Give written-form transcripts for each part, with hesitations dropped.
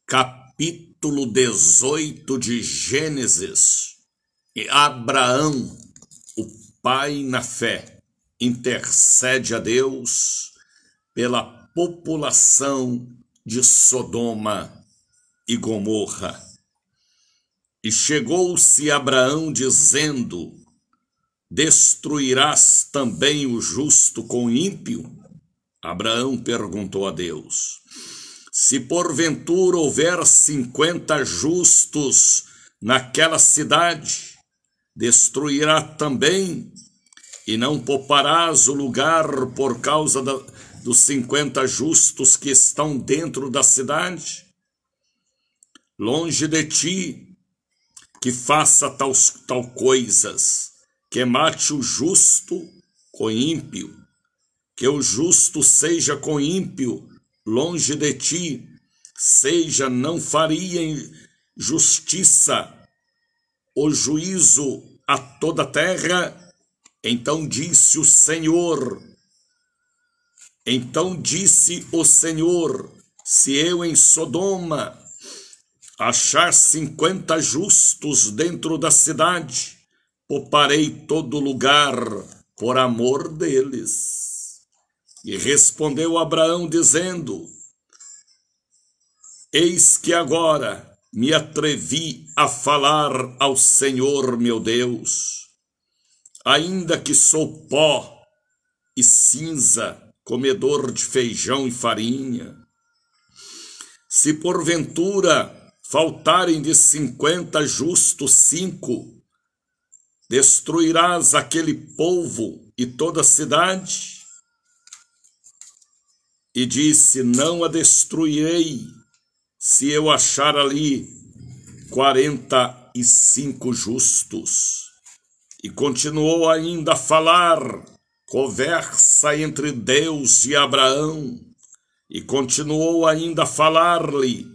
capítulo 18 de Gênesis. E Abraão, o pai na fé, intercede a Deus pela população de Sodoma e Gomorra. E chegou-se Abraão dizendo: destruirás também o justo com o ímpio? Abraão perguntou a Deus: se porventura houver 50 justos naquela cidade, destruirá também, e não pouparás o lugar por causa dos 50 justos que estão dentro da cidade? Longe de ti que faça tal coisas, que mate o justo com ímpio, que o justo seja com ímpio, longe de ti, seja, não faria justiça o juízo a toda a terra? Então disse o Senhor, se eu em Sodoma achar 50 justos dentro da cidade, pouparei todo lugar por amor deles. E respondeu Abraão dizendo: eis que agora me atrevi a falar ao Senhor meu Deus, ainda que sou pó e cinza, comedor de feijão e farinha. Se porventura faltarem de 50 justos 5, destruirás aquele povo e toda a cidade? E disse: não a destruirei, se eu achar ali 45 justos. E continuou ainda a falar, conversa entre Deus e Abraão, e continuou ainda a falar-lhe,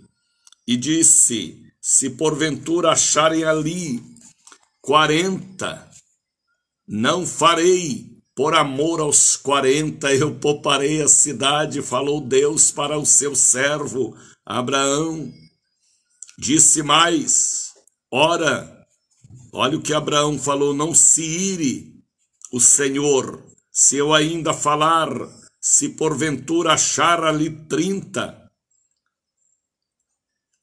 e disse: se porventura acharem ali 40, não farei, por amor aos 40 eu pouparei a cidade, falou Deus para o seu servo Abraão. Disse mais, olha o que Abraão falou: não se ire o Senhor, se eu ainda falar, se porventura achar ali 30.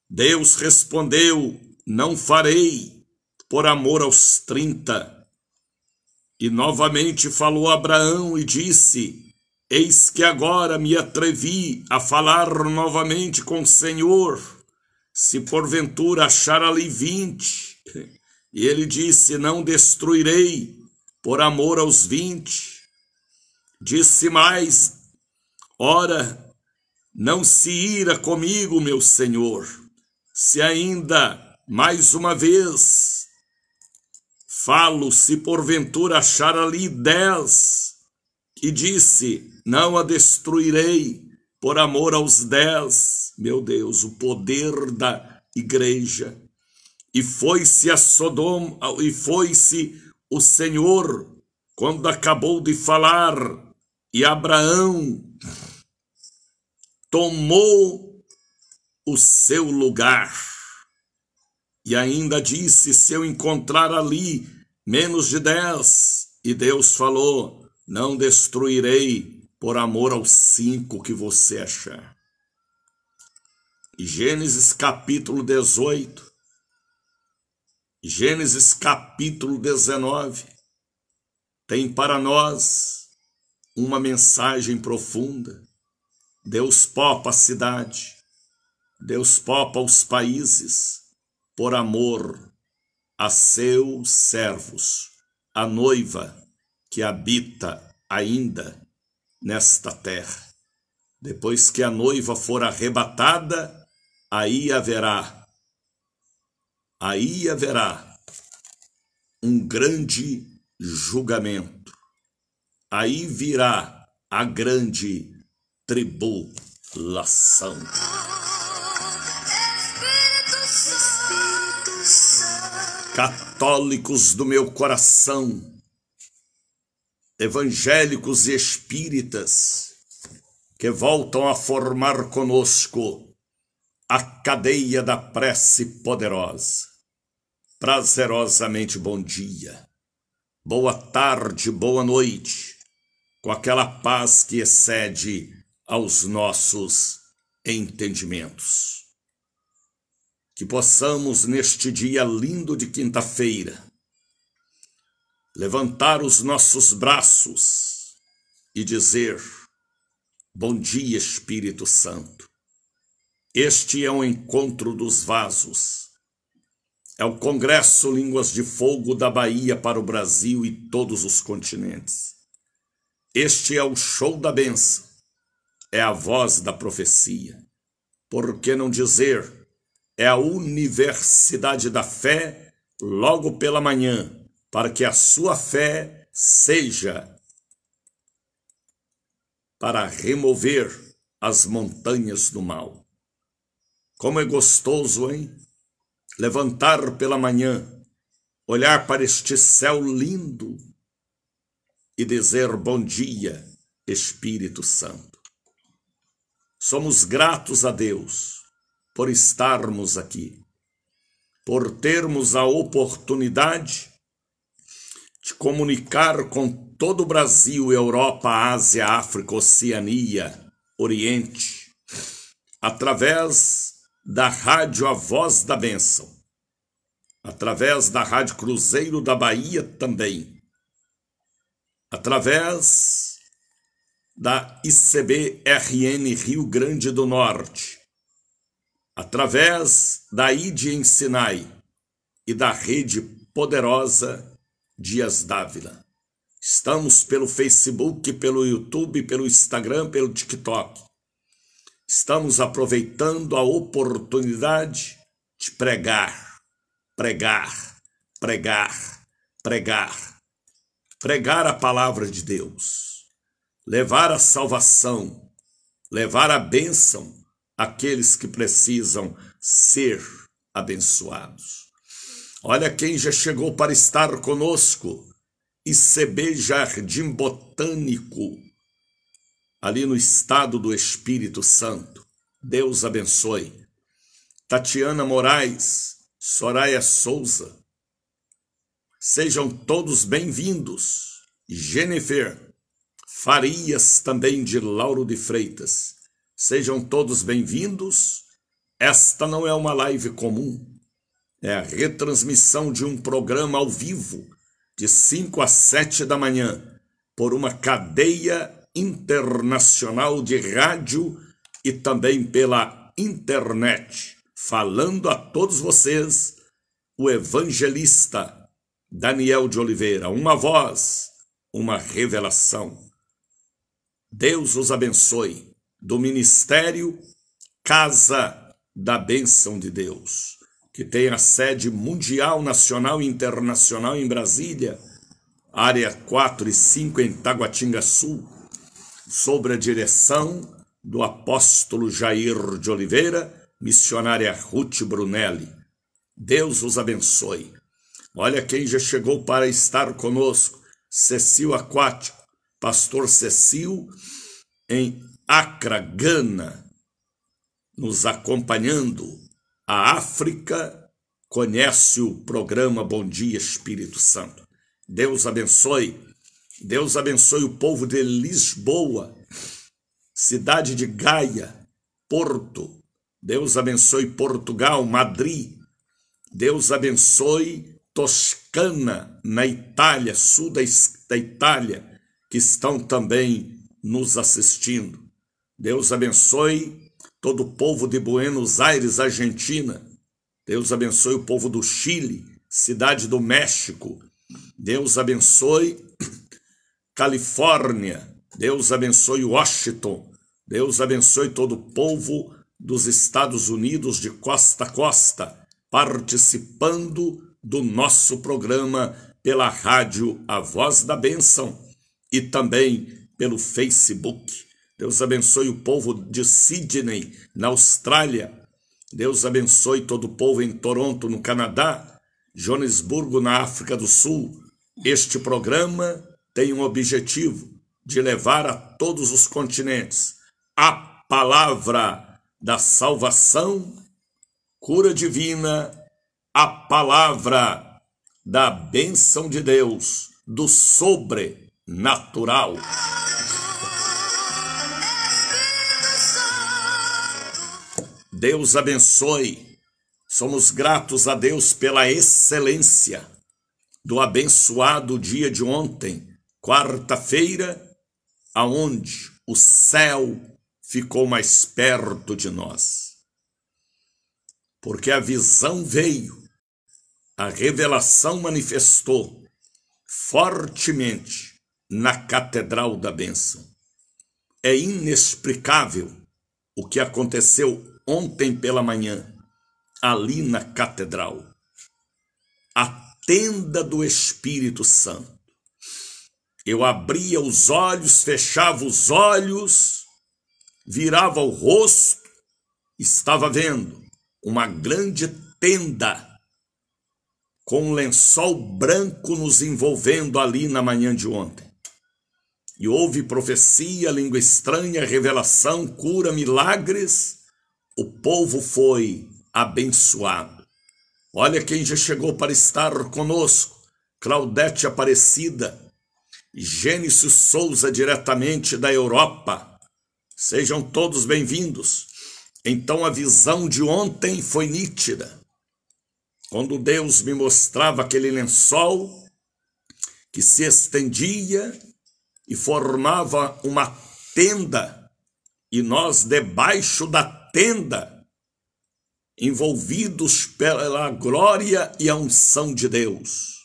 Deus respondeu: não farei, por amor aos 30. E novamente falou Abraão e disse: eis que agora me atrevi a falar novamente com o Senhor, se porventura achar ali 20. E ele disse: não destruirei, por amor aos 20. Disse mais, ora, não se ira comigo, meu Senhor, se ainda mais uma vez falo, se porventura achar ali 10. E disse: não a destruirei, por amor aos 10. Meu Deus, o poder da igreja. E foi-se a Sodoma, e foi-se o Senhor quando acabou de falar, e Abraão tomou o seu lugar. E ainda disse: se eu encontrar ali menos de 10. E Deus falou: não destruirei, por amor aos 5 que você achar. E Gênesis capítulo 18, Gênesis capítulo 19, tem para nós uma mensagem profunda. Deus poupa a cidade, Deus poupa os países, por amor a seus servos, a noiva que habita ainda nesta terra. Depois que a noiva for arrebatada, aí haverá um grande julgamento. Aí virá a grande tribulação. Católicos do meu coração, evangélicos e espíritas que voltam a formar conosco a cadeia da prece poderosa. Prazerosamente bom dia, boa tarde, boa noite, com aquela paz que excede aos nossos entendimentos. Que possamos, neste dia lindo de quinta-feira, levantar os nossos braços e dizer: bom dia, Espírito Santo. Este é o encontro dos vasos. É o Congresso Línguas de Fogo da Bahia para o Brasil e todos os continentes. Este é o show da bênção. É a voz da profecia. Por que não dizer? É a Universidade da Fé logo pela manhã, para que a sua fé seja para remover as montanhas do mal. Como é gostoso, hein? Levantar pela manhã, olhar para este céu lindo e dizer bom dia, Espírito Santo. Somos gratos a Deus por estarmos aqui, por termos a oportunidade de comunicar com todo o Brasil, Europa, Ásia, África, Oceania, Oriente, através da rádio A Voz da Bênção, através da Rádio Cruzeiro da Bahia também, através da ICB-RN Rio Grande do Norte, através da ID em Sinai e da Rede Poderosa Dias Dávila. Estamos pelo Facebook, pelo YouTube, pelo Instagram, pelo TikTok. Estamos aproveitando a oportunidade de pregar, pregar, pregar, pregar. Pregar a palavra de Deus. Levar a salvação, levar a bênção àqueles que precisam ser abençoados. Olha quem já chegou para estar conosco. ICB Jardim Botânico, ali no estado do Espírito Santo. Deus abençoe. Tatiana Moraes, Soraya Souza, sejam todos bem-vindos. Jennifer Farias, também de Lauro de Freitas, sejam todos bem-vindos. Esta não é uma live comum, é a retransmissão de um programa ao vivo, de 5 às 7 da manhã, por uma cadeia internacional de rádio e também pela internet, falando a todos vocês, o evangelista Daniel de Oliveira, uma voz, uma revelação. Deus os abençoe, do Ministério Casa da Bênção de Deus, que tem a sede mundial, nacional e internacional em Brasília, área 4 e 5 em Taguatinga Sul, sob a direção do apóstolo Jair de Oliveira, missionária Ruth Brunelli. Deus os abençoe. Olha quem já chegou para estar conosco, Cecil Aquático, pastor Cecil, em Accra, Gana, nos acompanhando. A África conhece o programa Bom Dia Espírito Santo. Deus abençoe. Deus abençoe o povo de Lisboa, cidade de Gaia, Porto. Deus abençoe Portugal, Madrid. Deus abençoe Toscana, na Itália, sul da Itália, que estão também nos assistindo. Deus abençoe todo o povo de Buenos Aires, Argentina. Deus abençoe o povo do Chile, cidade do México. Deus abençoe Califórnia. Deus abençoe Washington. Deus abençoe todo o povo dos Estados Unidos de costa a costa, participando do nosso programa pela rádio A Voz da Bênção e também pelo Facebook. Deus abençoe o povo de Sydney, na Austrália. Deus abençoe todo o povo em Toronto, no Canadá, Joanesburgo, na África do Sul. Este programa tem um objetivo de levar a todos os continentes a palavra da salvação, cura divina, a palavra da bênção de Deus, do sobrenatural. Deus abençoe. Somos gratos a Deus pela excelência do abençoado dia de ontem, quarta-feira, aonde o céu ficou mais perto de nós. Porque a visão veio, a revelação manifestou fortemente na Catedral da Bênção. É inexplicável o que aconteceu ontem pela manhã, ali na Catedral. A tenda do Espírito Santo. Eu abria os olhos, fechava os olhos, virava o rosto, estava vendo uma grande tenda com um lençol branco nos envolvendo ali na manhã de ontem. E houve profecia, língua estranha, revelação, cura, milagres. O povo foi abençoado. Olha quem já chegou para estar conosco. Claudete Aparecida, Gênesis Souza, diretamente da Europa. Sejam todos bem-vindos. Então a visão de ontem foi nítida. Quando Deus me mostrava aquele lençol que se estendia e formava uma tenda, e nós debaixo da tenda, envolvidos pela glória e a unção de Deus.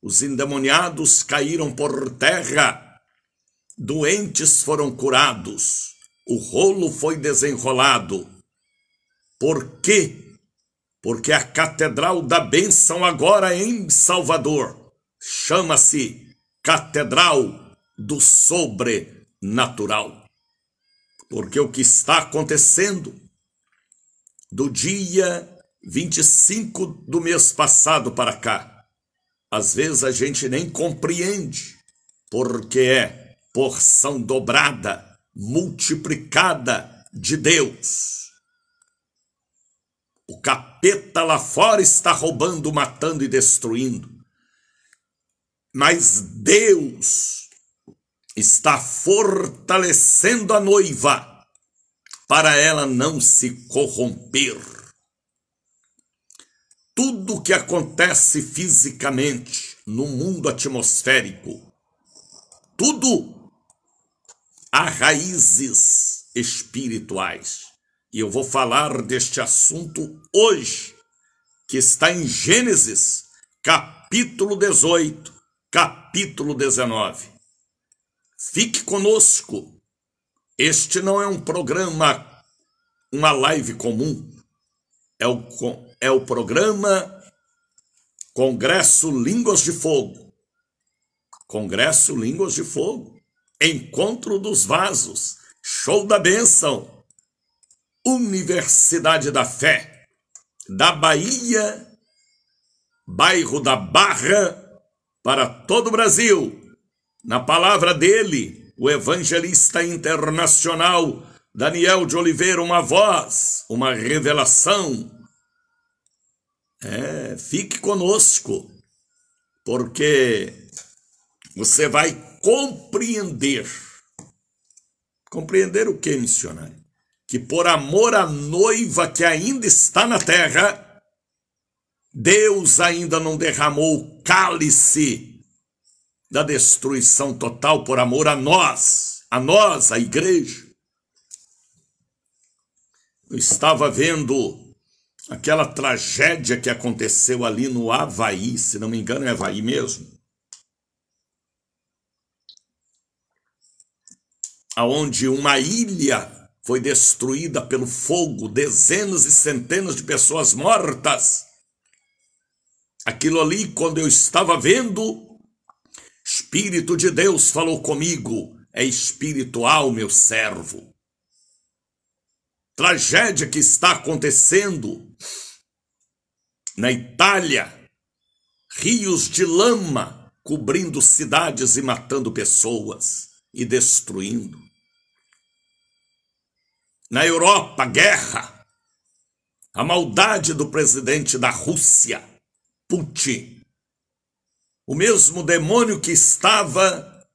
Os endemoniados caíram por terra, doentes foram curados, o rolo foi desenrolado. Por quê? Porque a Catedral da Bênção agora em Salvador chama-se Catedral do Sobrenatural. Porque o que está acontecendo do dia 25 do mês passado para cá, às vezes a gente nem compreende, porque é porção dobrada, multiplicada de Deus. O capeta lá fora está roubando, matando e destruindo. Mas Deus está fortalecendo a noiva para ela não se corromper. Tudo que acontece fisicamente no mundo atmosférico, tudo há raízes espirituais. E eu vou falar deste assunto hoje, que está em Gênesis, capítulo 18, capítulo 19. Fique conosco. Este não é um programa, uma live comum. É o programa Congresso Línguas de Fogo. Congresso Línguas de Fogo. Encontro dos Vasos. Show da Bênção. Universidade da Fé. Da Bahia, bairro da Barra, para todo o Brasil. Na palavra dele, o evangelista internacional Daniel de Oliveira, uma voz, uma revelação. Fique conosco, porque você vai compreender. Compreender o que, missionário? Que por amor à noiva que ainda está na terra, Deus ainda não derramou o cálice da destruição total por amor a nós, a igreja. Eu estava vendo aquela tragédia que aconteceu ali no Havaí, se não me engano é Havaí mesmo, aonde uma ilha foi destruída pelo fogo, dezenas e centenas de pessoas mortas. Aquilo ali, quando eu estava vendo, Espírito de Deus falou comigo, é espiritual, meu servo. Tragédia que está acontecendo na Itália, rios de lama cobrindo cidades e matando pessoas e destruindo. Na Europa, guerra. A maldade do presidente da Rússia, Putin. O mesmo demônio que estava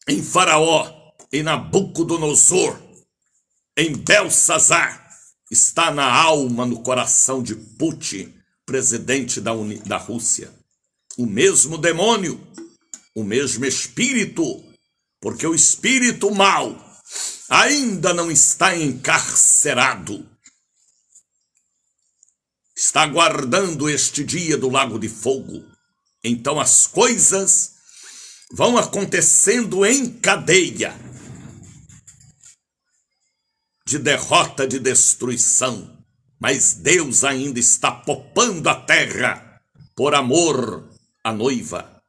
em Faraó, em Nabucodonosor, em Belsazar, está na alma, no coração de Putin, presidente da Rússia. O mesmo demônio, o mesmo espírito, porque o espírito mau ainda não está encarcerado. Está aguardando este dia do lago de fogo. Então as coisas vão acontecendo em cadeia de derrota, de destruição. Mas Deus ainda está poupando a terra por amor à noiva.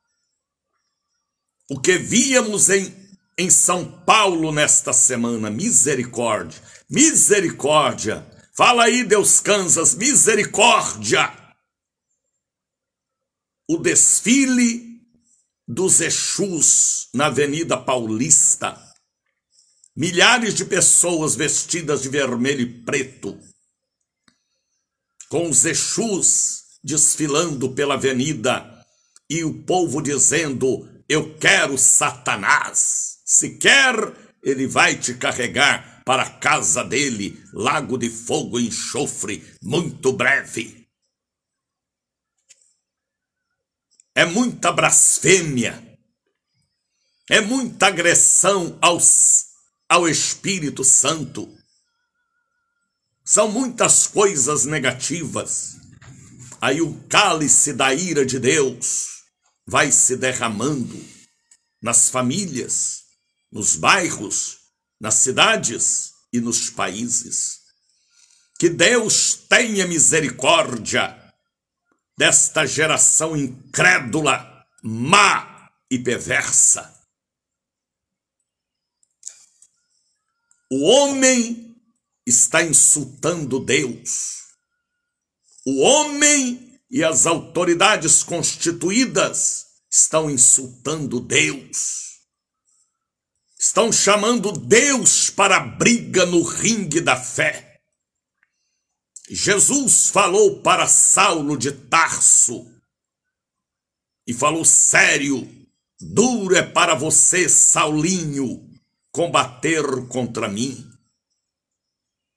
O que víamos em São Paulo nesta semana, misericórdia, misericórdia. Fala aí, Deus Kansas, misericórdia. O desfile dos Exus na Avenida Paulista. Milhares de pessoas vestidas de vermelho e preto, com os Exus desfilando pela avenida, e o povo dizendo: eu quero Satanás. Se quer, ele vai te carregar para a casa dele, lago de fogo e enxofre, muito breve. É muita blasfêmia, é muita agressão ao Espírito Santo. São muitas coisas negativas. Aí o cálice da ira de Deus vai se derramando nas famílias, nos bairros, nas cidades e nos países. Que Deus tenha misericórdia desta geração incrédula, má e perversa. O homem está insultando Deus. O homem e as autoridades constituídas estão insultando Deus. Estão chamando Deus para a briga no ringue da fé. Jesus falou para Saulo de Tarso e falou sério: duro é para você, Saulinho, combater contra mim.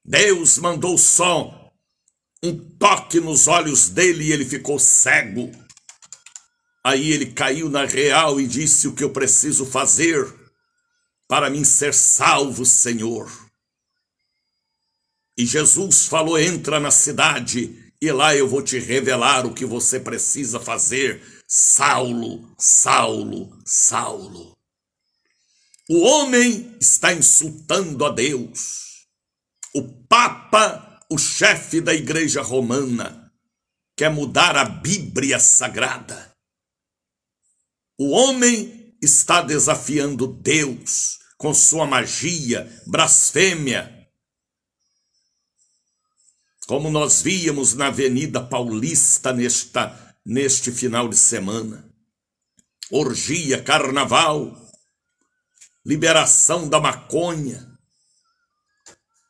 Deus mandou só um toque nos olhos dele e ele ficou cego. Aí ele caiu na real e disse: o que eu preciso fazer para mim ser salvo, Senhor? E Jesus falou: entra na cidade e lá eu vou te revelar o que você precisa fazer. Saulo, Saulo, Saulo. O homem está insultando a Deus. O Papa, o chefe da Igreja Romana, quer mudar a Bíblia Sagrada. O homem está desafiando Deus com sua magia, blasfêmia, como nós víamos na Avenida Paulista neste final de semana. Orgia, carnaval, liberação da maconha,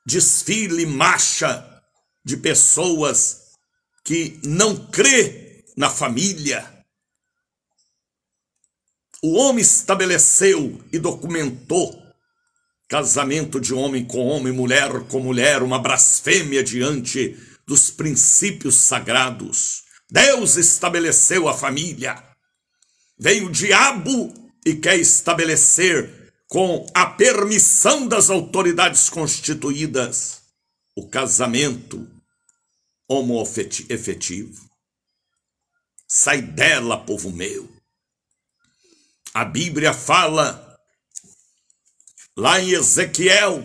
desfile, marcha de pessoas que não crê na família. O homem estabeleceu e documentou casamento de homem com homem, mulher com mulher, uma blasfêmia diante dos princípios sagrados. Deus estabeleceu a família. Vem o diabo e quer estabelecer, com a permissão das autoridades constituídas, o casamento homoafetivo. Sai dela, povo meu. A Bíblia fala lá em Ezequiel: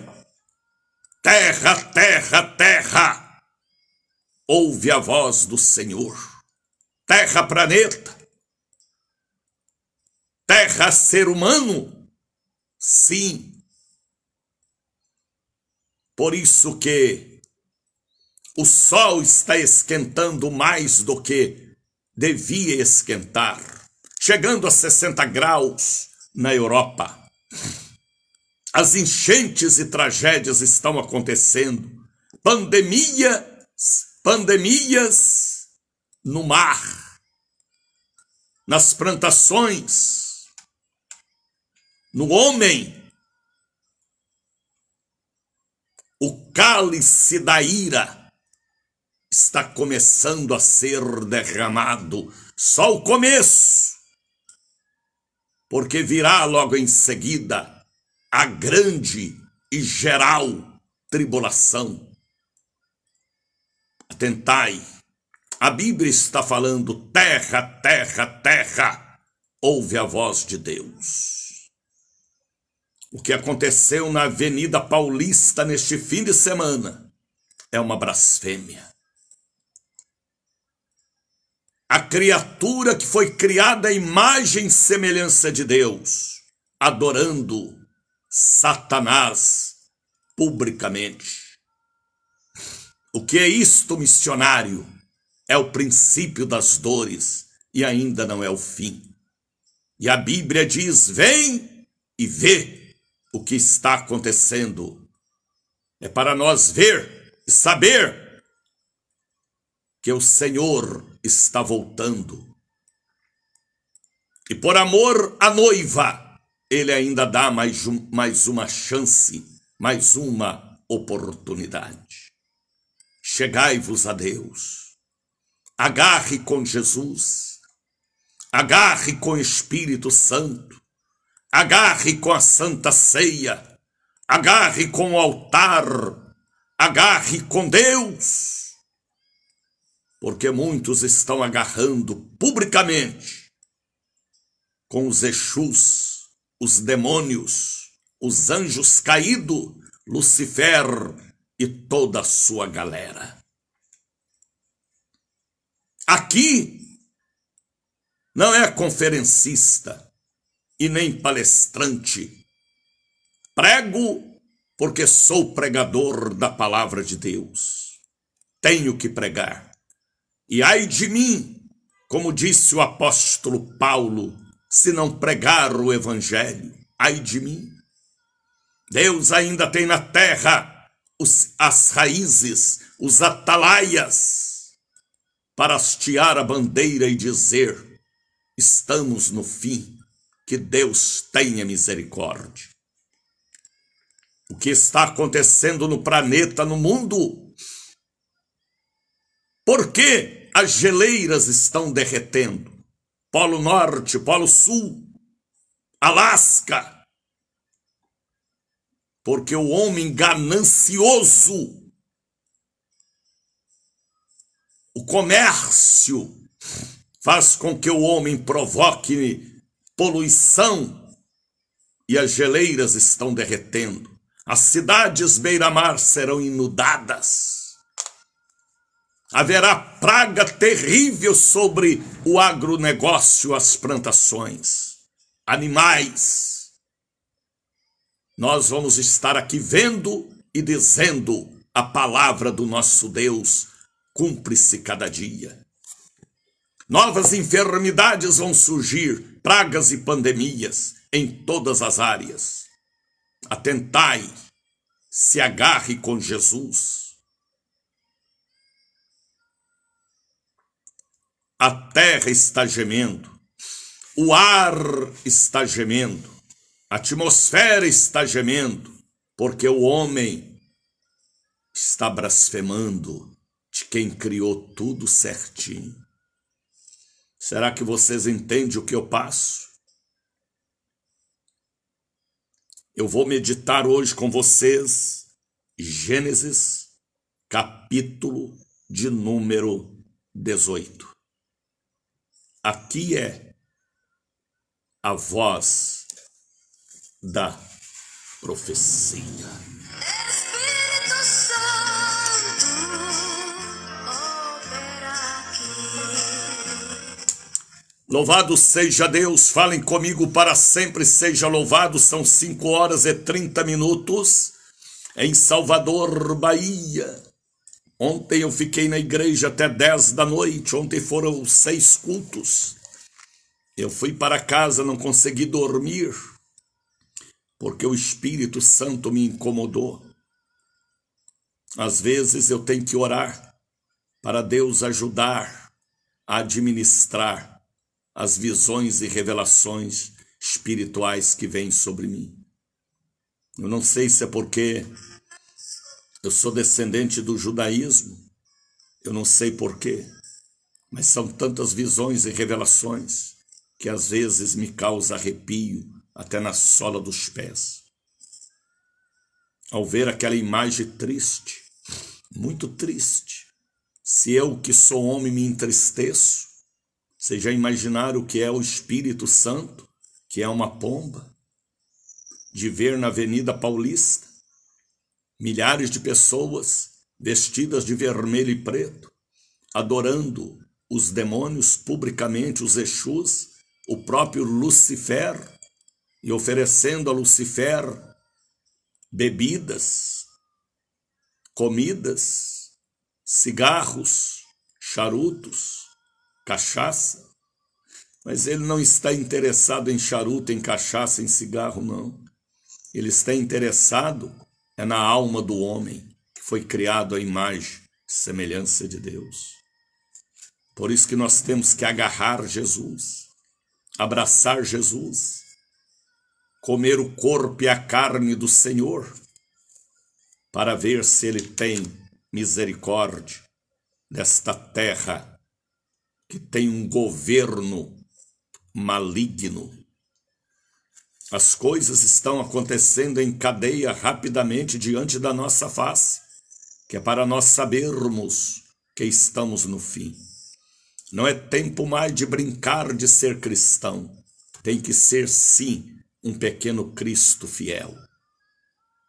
terra, terra, terra, ouve a voz do Senhor. Terra, planeta. Terra, ser humano. Sim. Por isso que o sol está esquentando mais do que devia esquentar, chegando a 60 graus na Europa. As enchentes e tragédias estão acontecendo. Pandemias no mar, nas plantações, no homem. O cálice da ira está começando a ser derramado. Só o começo, porque virá logo em seguida a grande e geral tribulação. Atentai, a Bíblia está falando: terra, terra, terra, ouve a voz de Deus. O que aconteceu na Avenida Paulista neste fim de semana é uma blasfêmia. A criatura que foi criada à imagem e semelhança de Deus, adorando Satanás publicamente. O que é isto, missionário? É o princípio das dores e ainda não é o fim. E a Bíblia diz: vem e vê o que está acontecendo. É para nós ver e saber que o Senhor está voltando. E por amor à noiva, Ele ainda dá mais uma chance, mais uma oportunidade. Chegai-vos a Deus, agarre com Jesus, agarre com o Espírito Santo, agarre com a Santa Ceia, agarre com o altar, agarre com Deus, porque muitos estão agarrando publicamente com os Exus, os demônios, os anjos caídos, Lucifer e toda a sua galera. Aqui não é conferencista e nem palestrante. Prego porque sou pregador da palavra de Deus. Tenho que pregar. E ai de mim, como disse o apóstolo Paulo, se não pregar o evangelho. Ai de mim. Deus ainda tem na terra as raízes, os atalaias, para hastear a bandeira e dizer: estamos no fim, que Deus tenha misericórdia. O que está acontecendo no planeta, no mundo? Por que as geleiras estão derretendo? Polo Norte, Polo Sul, Alasca. Porque o homem ganancioso, o comércio, faz com que o homem provoque poluição e as geleiras estão derretendo. As cidades beira-mar serão inundadas. Haverá praga terrível sobre o agronegócio, as plantações, animais. Nós vamos estar aqui vendo e dizendo: a palavra do nosso Deus cumpre-se cada dia. Novas enfermidades vão surgir, pragas e pandemias em todas as áreas. Atentai, se agarre com Jesus. A terra está gemendo, o ar está gemendo, a atmosfera está gemendo, porque o homem está blasfemando de quem criou tudo certinho. Será que vocês entendem o que eu passo? Eu vou meditar hoje com vocês Gênesis, capítulo de número 18. Aqui é a voz da profecia. Espírito Santo, opera aqui. Louvado seja Deus, falem comigo para sempre, seja louvado. São 5h30 em Salvador, Bahia. Ontem eu fiquei na igreja até 10 da noite, ontem foram 6 cultos. Eu fui para casa, não consegui dormir. porque o Espírito Santo me incomodou. Às vezes eu tenho que orar para Deus ajudar a administrar as visões e revelações espirituais que vêm sobre mim. Eu não sei se é porque eu sou descendente do judaísmo, eu não sei porquê, mas são tantas visões e revelações que às vezes me causa arrepio até na sola dos pés. Ao ver aquela imagem triste, muito triste, se eu que sou homem me entristeço, vocês já imaginaram o que é o Espírito Santo, que é uma pomba? De ver na Avenida Paulista milhares de pessoas vestidas de vermelho e preto, adorando os demônios publicamente, os Exus, o próprio Lucifer, e oferecendo a Lucifer bebidas, comidas, cigarros, charutos, cachaça. Mas ele não está interessado em charuto, em cachaça, em cigarro, não. Ele está interessado na alma do homem, que foi criado à imagem e semelhança de Deus. Por isso que nós temos que agarrar Jesus, abraçar Jesus, comer o corpo e a carne do Senhor, para ver se Ele tem misericórdia desta terra que tem um governo maligno. As coisas estão acontecendo em cadeia rapidamente diante da nossa face, que é para nós sabermos que estamos no fim. Não é tempo mais de brincar de ser cristão. Tem que ser, sim, um pequeno Cristo fiel.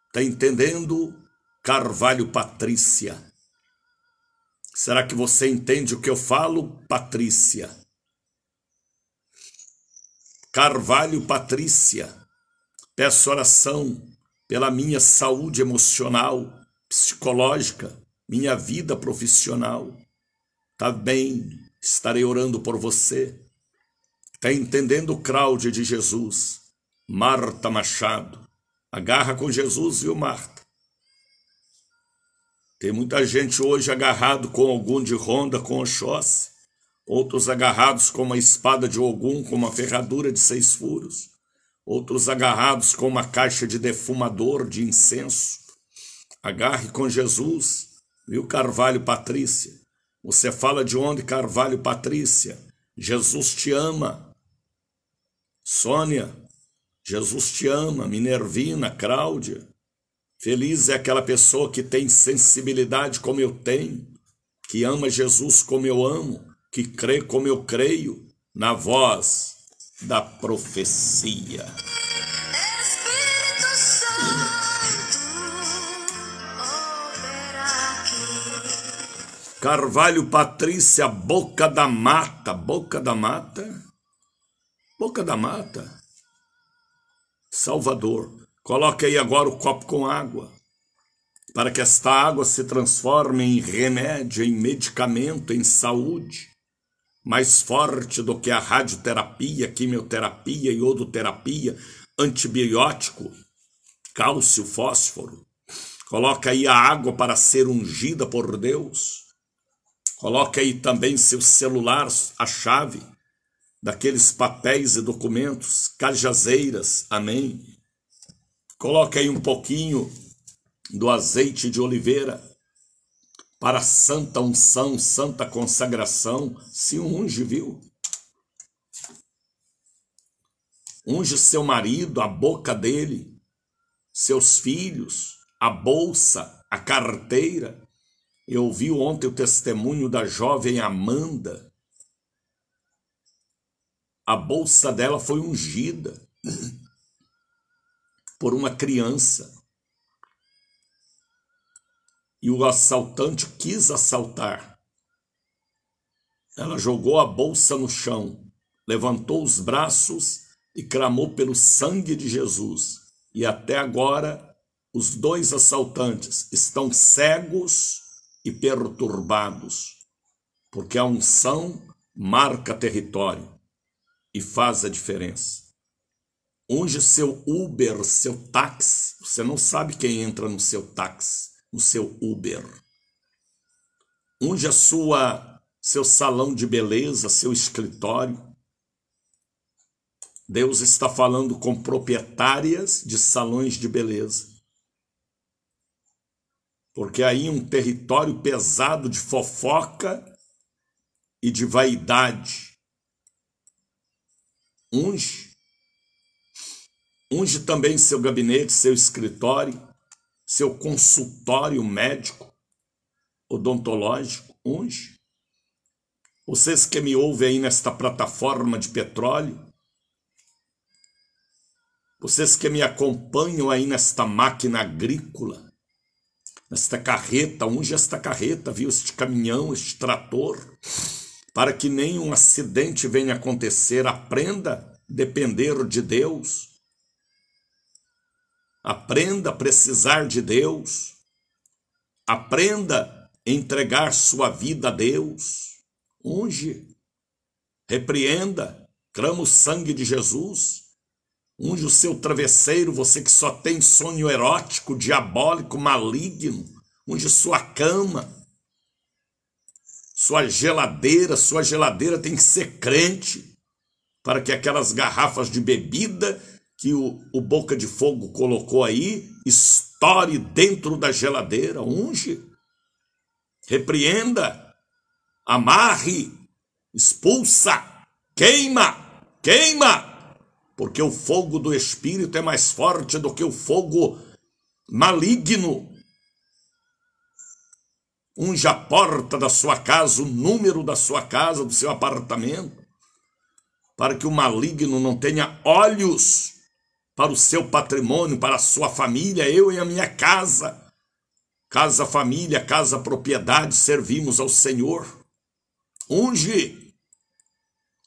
Está entendendo, Carvalho Patrícia? Será que você entende o que eu falo, Patrícia? Carvalho Patrícia, peço oração pela minha saúde emocional, psicológica, minha vida profissional. Tá bem, estarei orando por você. Tá entendendo, Cláudia de Jesus? Marta Machado, agarra com Jesus, viu, Marta? Tem muita gente hoje agarrado com algum de Ronda, com Oxóssi, outros agarrados com uma espada de Ogum, com uma ferradura de 6 furos, outros agarrados com uma caixa de defumador de incenso. Agarre com Jesus, viu, Carvalho Patrícia? Você fala de onde, Carvalho Patrícia? Jesus te ama. Sônia, Jesus te ama. Minervina, Cláudia. Feliz é aquela pessoa que tem sensibilidade como eu tenho, que ama Jesus como eu amo, que crê como eu creio, na voz da profecia. Espírito Santo, opera aqui. Carvalho Patrícia, Boca da Mata. Boca da Mata? Boca da Mata. Salvador. Coloque aí agora o copo com água, para que esta água se transforme em remédio, em medicamento, em saúde, mais forte do que a radioterapia, quimioterapia, iodoterapia, antibiótico, cálcio, fósforo. Coloque aí a água para ser ungida por Deus. Coloque aí também seu celular, a chave daqueles papéis e documentos, cajazeiras, amém. Coloque aí um pouquinho do azeite de oliveira para santa unção, santa consagração. Se unge, viu? Unge seu marido, a boca dele, seus filhos, a bolsa, a carteira. Eu ouvi ontem o testemunho da jovem Amanda. A bolsa dela foi ungida por uma criança. E o assaltante quis assaltar. Ela jogou a bolsa no chão, levantou os braços e clamou pelo sangue de Jesus. E até agora, os 2 assaltantes estão cegos e perturbados, porque a unção marca território e faz a diferença. Unge seu Uber, seu táxi. Você não sabe quem entra no seu táxi, no seu Uber. Unge seu salão de beleza, seu escritório. Deus está falando com proprietárias de salões de beleza. Porque aí um território pesado de fofoca e de vaidade. Unge. Unge também seu gabinete, seu escritório, seu consultório médico, odontológico. Unge. Vocês que me ouvem aí nesta plataforma de petróleo, vocês que me acompanham aí nesta máquina agrícola, nesta carreta, unge esta carreta, viu? Este caminhão, este trator, para que nenhum acidente venha acontecer. Aprenda a depender de Deus. Aprenda a precisar de Deus. Aprenda a entregar sua vida a Deus. Unge. Repreenda. Clama o sangue de Jesus. Unge o seu travesseiro, você que só tem sonho erótico, diabólico, maligno. Unge sua cama. Sua geladeira tem que ser crente, para que aquelas garrafas de bebida que o Boca de Fogo colocou aí estoure dentro da geladeira. Unge. Repreenda. Amarre. Expulsa. Queima. Queima. Porque o fogo do Espírito é mais forte do que o fogo maligno. Unge a porta da sua casa, o número da sua casa, do seu apartamento, para que o maligno não tenha olhos para o seu patrimônio, para a sua família. Eu e a minha casa, casa família, casa propriedade, servimos ao Senhor. Unge.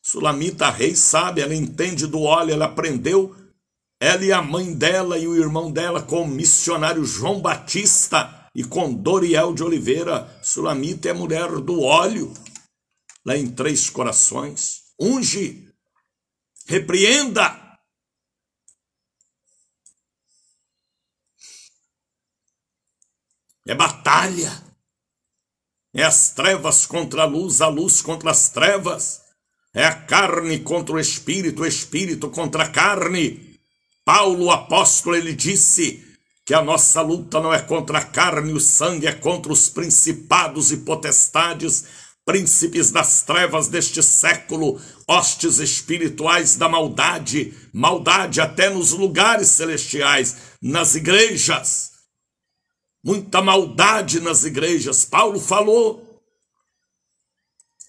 Sulamita, a rei, sabe, ela entende do óleo, ela aprendeu, ela e a mãe dela e o irmão dela com o missionário João Batista e com Doriel de Oliveira. Sulamita é mulher do óleo, lá em Três Corações. Unge, repreenda. É batalha, é as trevas contra a luz contra as trevas. É a carne contra o espírito contra a carne. Paulo, o apóstolo, ele disse que a nossa luta não é contra a carne e o sangue, é contra os principados e potestades, príncipes das trevas deste século, hostes espirituais da maldade, maldade até nos lugares celestiais, nas igrejas. Muita maldade nas igrejas, Paulo falou.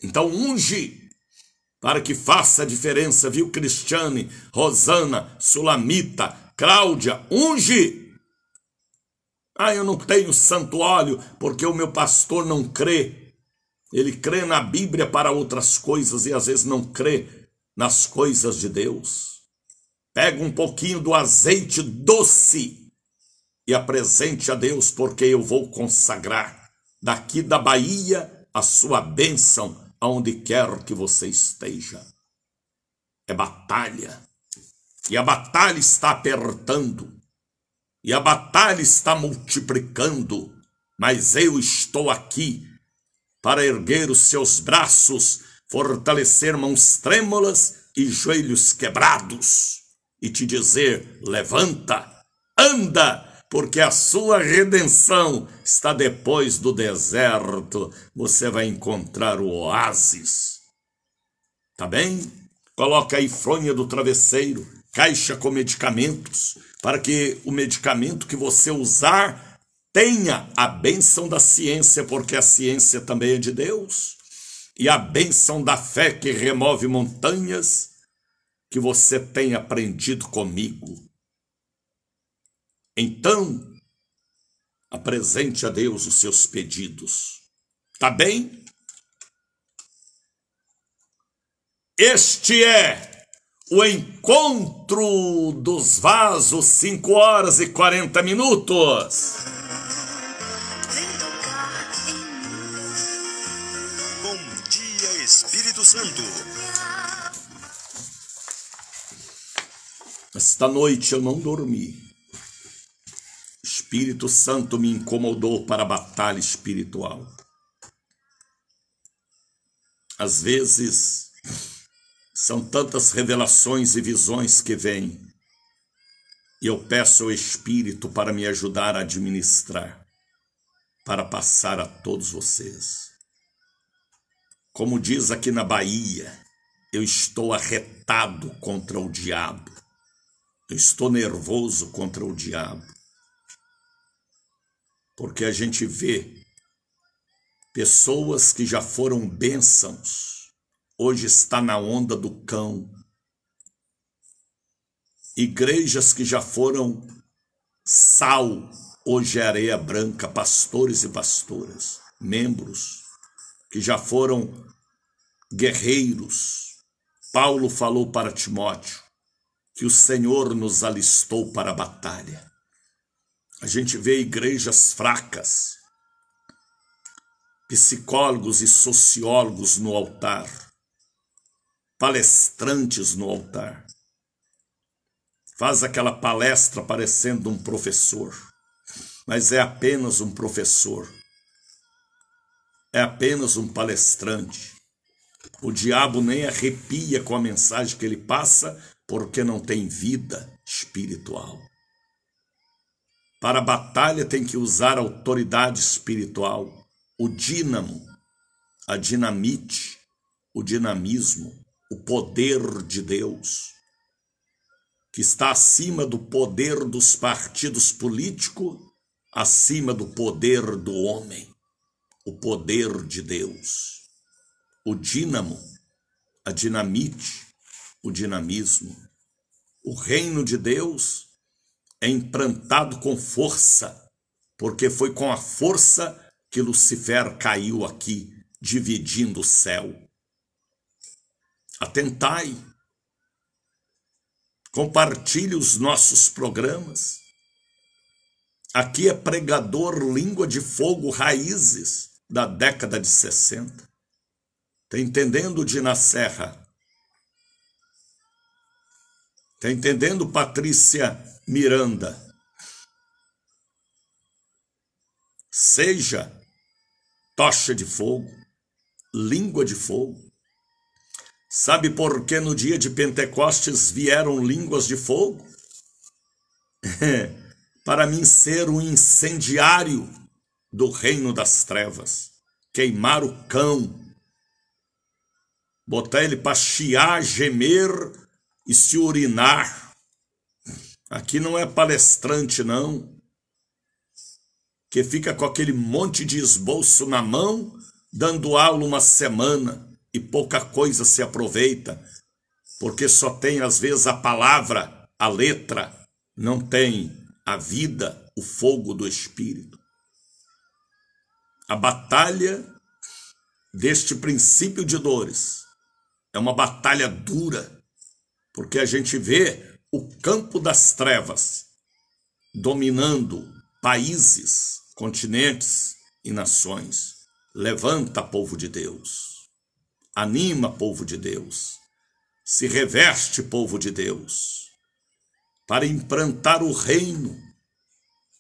Então unge, para que faça a diferença, viu, Cristiane, Rosana, Sulamita, Cláudia, unge. Eu não tenho santo óleo, porque o meu pastor não crê. Ele crê na Bíblia para outras coisas e às vezes não crê nas coisas de Deus. Pega um pouquinho do azeite doce e apresente a Deus, porque eu vou consagrar daqui da Bahia a sua bênção, aonde quer que você esteja. É batalha. E a batalha está apertando. E a batalha está multiplicando. Mas eu estou aqui para erguer os seus braços, fortalecer mãos trêmulas e joelhos quebrados. E te dizer, levanta, anda, porque a sua redenção está depois do deserto. Você vai encontrar o oásis. Tá bem? Coloca aí fronha do travesseiro, caixa com medicamentos, para que o medicamento que você usar tenha a bênção da ciência, porque a ciência também é de Deus, e a bênção da fé que remove montanhas, que você tem aprendido comigo. Então, apresente a Deus os seus pedidos. Tá bem? Este é o encontro dos vasos, 5 horas e 40 minutos. Vem tocar em mim. Bom dia, Espírito Santo. Esta noite eu não dormi. Espírito Santo me incomodou para a batalha espiritual. Às vezes, são tantas revelações e visões que vêm, e eu peço ao Espírito para me ajudar a administrar, para passar a todos vocês. Como diz aqui na Bahia, eu estou arretado contra o diabo. Eu estou nervoso contra o diabo. Porque a gente vê pessoas que já foram bênçãos, hoje está na onda do cão. Igrejas que já foram sal, hoje é areia branca, pastores e pastoras, membros que já foram guerreiros. Paulo falou para Timóteo que o Senhor nos alistou para a batalha. A gente vê igrejas fracas, psicólogos e sociólogos no altar, palestrantes no altar. Faz aquela palestra parecendo um professor, mas é apenas um professor. É apenas um palestrante. O diabo nem arrepia com a mensagem que ele passa, porque não tem vida espiritual. Para a batalha tem que usar a autoridade espiritual, o dínamo, a dinamite, o dinamismo, o poder de Deus, que está acima do poder dos partidos políticos, acima do poder do homem, o poder de Deus. O dínamo, a dinamite, o dinamismo. O reino de Deus é implantado com força, porque foi com a força que Lucifer caiu aqui, dividindo o céu. Atentai, compartilhe os nossos programas. Aqui é pregador Língua de Fogo Raízes, da década de 60. Tá entendendo, Dina Serra? Tá entendendo, Patrícia Miranda? Seja tocha de fogo, língua de fogo. Sabe por que no dia de Pentecostes vieram línguas de fogo? Para mim ser um incendiário do reino das trevas, queimar o cão, botar ele para chiar, gemer e se urinar. Aqui não é palestrante, não, que fica com aquele monte de esboço na mão, dando aula uma semana e pouca coisa se aproveita, porque só tem às vezes a palavra, a letra, não tem a vida, o fogo do Espírito. A batalha deste princípio de dores é uma batalha dura, porque a gente vê o campo das trevas dominando países, continentes e nações. Levanta, povo de Deus. Anima, povo de Deus. Se reveste, povo de Deus, para implantar o reino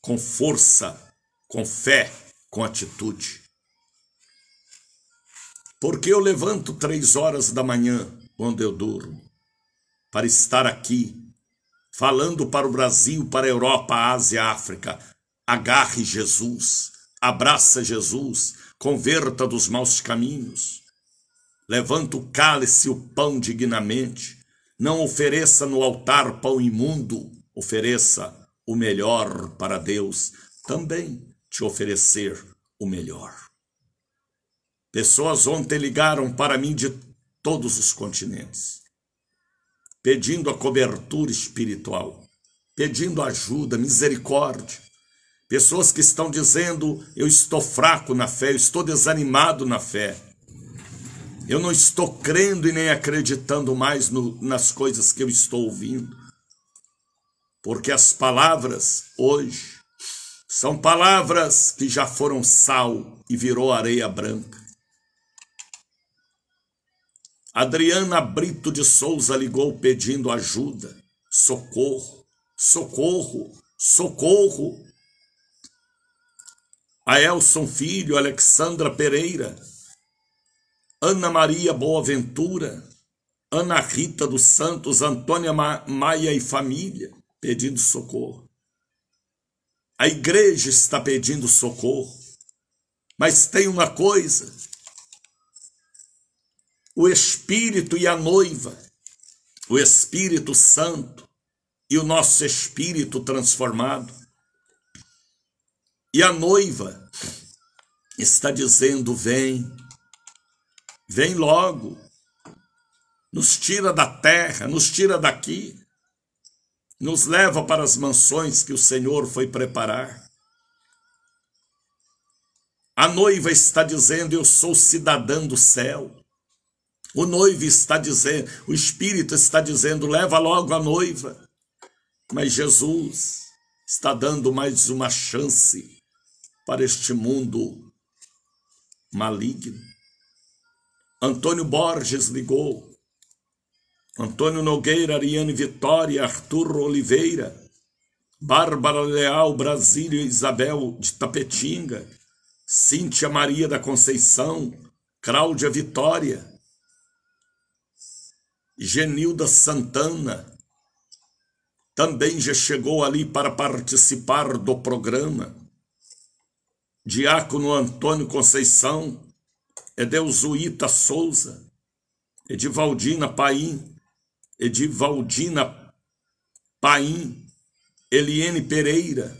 com força, com fé, com atitude. Porque eu levanto 3 horas da manhã, quando eu durmo, para estar aqui, falando para o Brasil, para a Europa, a Ásia, a África. Agarre Jesus, abraça Jesus, converta dos maus caminhos. Levanta o cálice e o pão dignamente. Não ofereça no altar pão imundo, ofereça o melhor para Deus também te oferecer o melhor. Pessoas ontem ligaram para mim de todos os continentes, pedindo a cobertura espiritual, pedindo ajuda, misericórdia. Pessoas que estão dizendo, eu estou fraco na fé, eu estou desanimado na fé. Eu não estou crendo e nem acreditando mais nas coisas que eu estou ouvindo. Porque as palavras hoje são palavras que já foram sal e virou areia branca. Adriana Brito de Souza ligou pedindo ajuda. socorro, socorro, socorro. A Elson Filho, Alexandra Pereira, Ana Maria Boaventura, Ana Rita dos Santos, Antônia Maia e família, pedindo socorro. A igreja está pedindo socorro. Mas tem uma coisa: o Espírito e a noiva, o Espírito Santo e o nosso espírito transformado. E a noiva está dizendo: vem, vem logo, nos tira da terra, nos tira daqui, nos leva para as mansões que o Senhor foi preparar. A noiva está dizendo: eu sou cidadã do céu. O noivo está dizendo, o Espírito está dizendo: leva logo a noiva. Mas Jesus está dando mais uma chance para este mundo maligno. Antônio Borges ligou. Antônio Nogueira, Ariane Vitória, Arthur Oliveira, Bárbara Leal, Brasília, Isabel de Tapetinga, Cíntia Maria da Conceição, Cláudia Vitória, Genilda Santana, também já chegou ali para participar do programa. Diácono Antônio Conceição, Edeusuíta Souza, Edivaldina Paim, Eliene Pereira,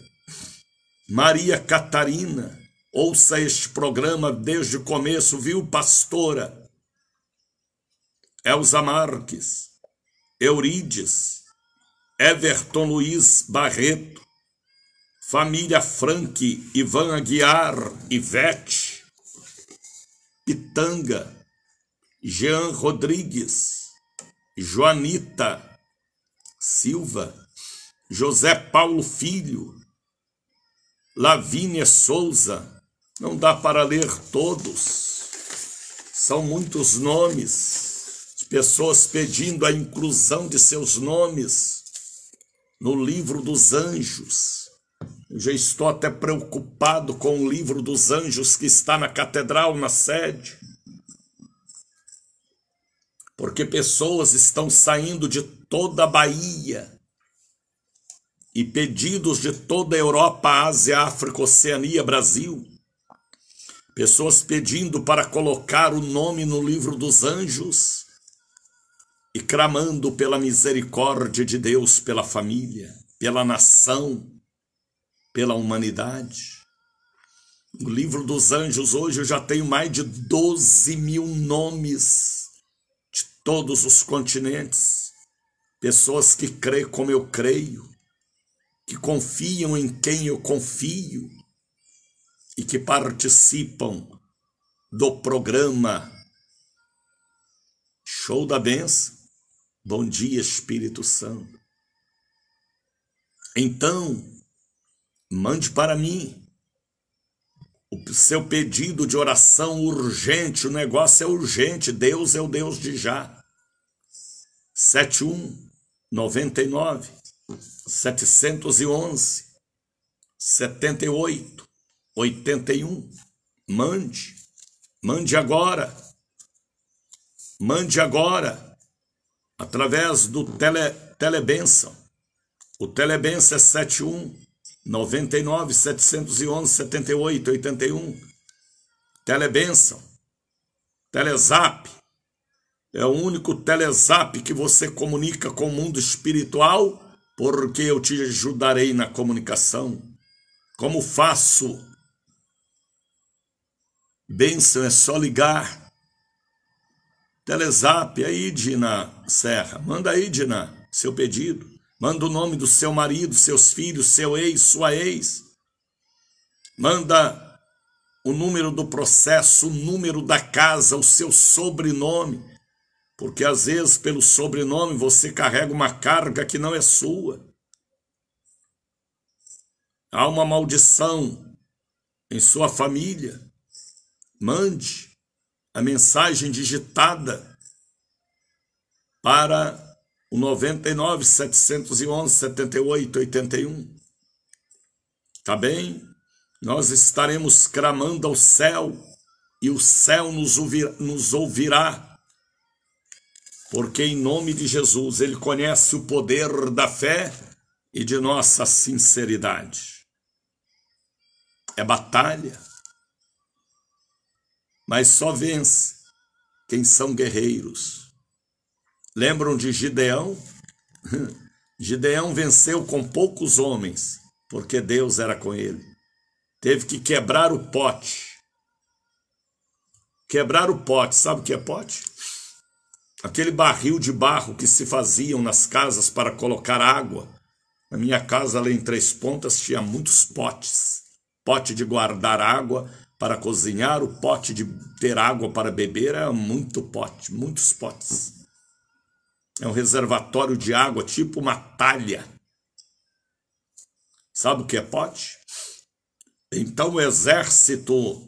Maria Catarina. Ouça este programa desde o começo, viu, pastora? Elza Marques, Eurides, Everton Luiz Barreto, família Frank, Ivan Aguiar, Ivete, Pitanga, Jean Rodrigues, Joanita Silva, José Paulo Filho, Lavínia Souza. Não dá para ler todos, são muitos nomes de pessoas pedindo a inclusão de seus nomes no livro dos anjos. Eu já estou até preocupado com o livro dos anjos que está na catedral, na sede, porque pessoas estão saindo de toda a Bahia e pedidos de toda a Europa, Ásia, África, Oceania, Brasil. Pessoas pedindo para colocar o nome no livro dos anjos e clamando pela misericórdia de Deus, pela família, pela nação, pela humanidade. O livro dos anjos hoje eu já tenho mais de 12 mil nomes de todos os continentes. Pessoas que creem como eu creio, que confiam em quem eu confio e que participam do programa Show da Bênção. Bom dia, Espírito Santo. Então, mande para mim o seu pedido de oração urgente. O negócio é urgente. Deus é o Deus de já. 7199 711 78 81. Mande agora. Mande agora através do Telebênção. O Telebênção é 7199 711 78 81. Telebênção. Telezap. É o único Telezap que você comunica com o mundo espiritual, porque eu te ajudarei na comunicação. Como faço? Bênção, é só ligar. Telezap, aí, Dina Serra. Manda aí, Dina, seu pedido. Manda o nome do seu marido, seus filhos, seu ex, sua ex. Manda o número do processo, o número da casa, o seu sobrenome. Porque às vezes, pelo sobrenome, você carrega uma carga que não é sua. Há uma maldição em sua família. Mande a mensagem digitada para o 99, 711, 78, 81. Tá bem? Nós estaremos clamando ao céu e o céu nos ouvirá. Porque em nome de Jesus, Ele conhece o poder da fé e de nossa sinceridade. É batalha, mas só vence quem são guerreiros. Lembram de Gideão? Gideão venceu com poucos homens, porque Deus era com ele. Teve que quebrar o pote. Quebrar o pote, sabe o que é pote? Aquele barril de barro que se faziam nas casas para colocar água. Na minha casa, ali em Três Pontas, tinha muitos potes. Pote de guardar água para cozinhar, o pote de ter água para beber, é muito pote, muitos potes. É um reservatório de água, tipo uma talha. Sabe o que é pote? Então o exército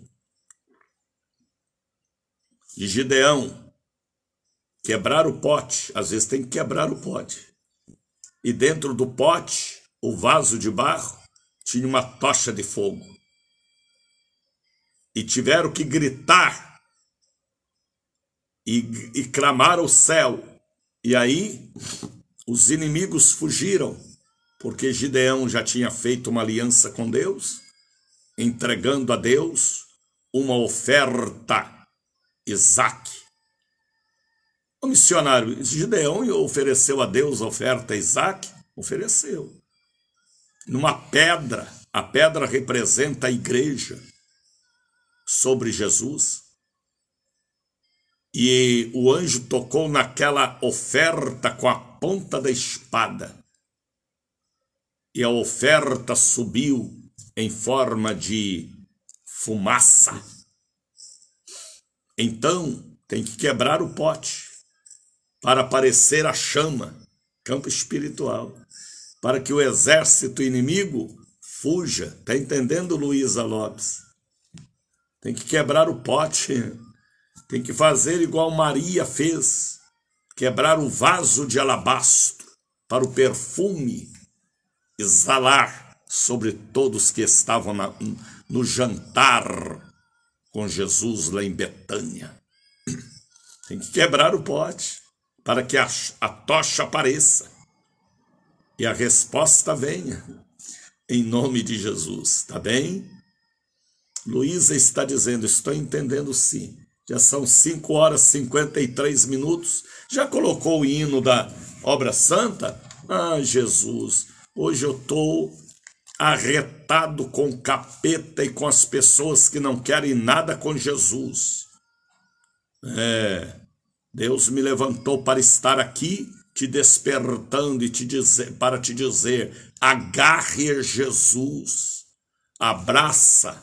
de Gideão quebrar o pote, às vezes tem que quebrar o pote. E dentro do pote, o vaso de barro, tinha uma tocha de fogo. E tiveram que gritar e clamar ao céu. E aí, os inimigos fugiram, porque Gideão já tinha feito uma aliança com Deus, entregando a Deus uma oferta, Isaque. O missionário Gideão ofereceu a Deus a oferta Isaque? Ofereceu. Numa pedra, a pedra representa a igreja sobre Jesus. E o anjo tocou naquela oferta com a ponta da espada. E a oferta subiu em forma de fumaça. Então, tem que quebrar o pote para aparecer a chama, campo espiritual, para que o exército inimigo fuja. Está entendendo, Luísa Lopes? Tem que quebrar o pote, tem que fazer igual Maria fez, quebrar o vaso de alabastro para o perfume exalar sobre todos que estavam no jantar com Jesus lá em Betânia. Tem que quebrar o pote para que a tocha apareça e a resposta venha em nome de Jesus, tá bem? Luísa está dizendo, estou entendendo sim. Já são 5 horas e 53 minutos. Já colocou o hino da obra santa? Ah, Jesus, hoje eu estou arretado com o capeta e com as pessoas que não querem nada com Jesus. Deus me levantou para estar aqui, te despertando e para te dizer, agarre Jesus, abraça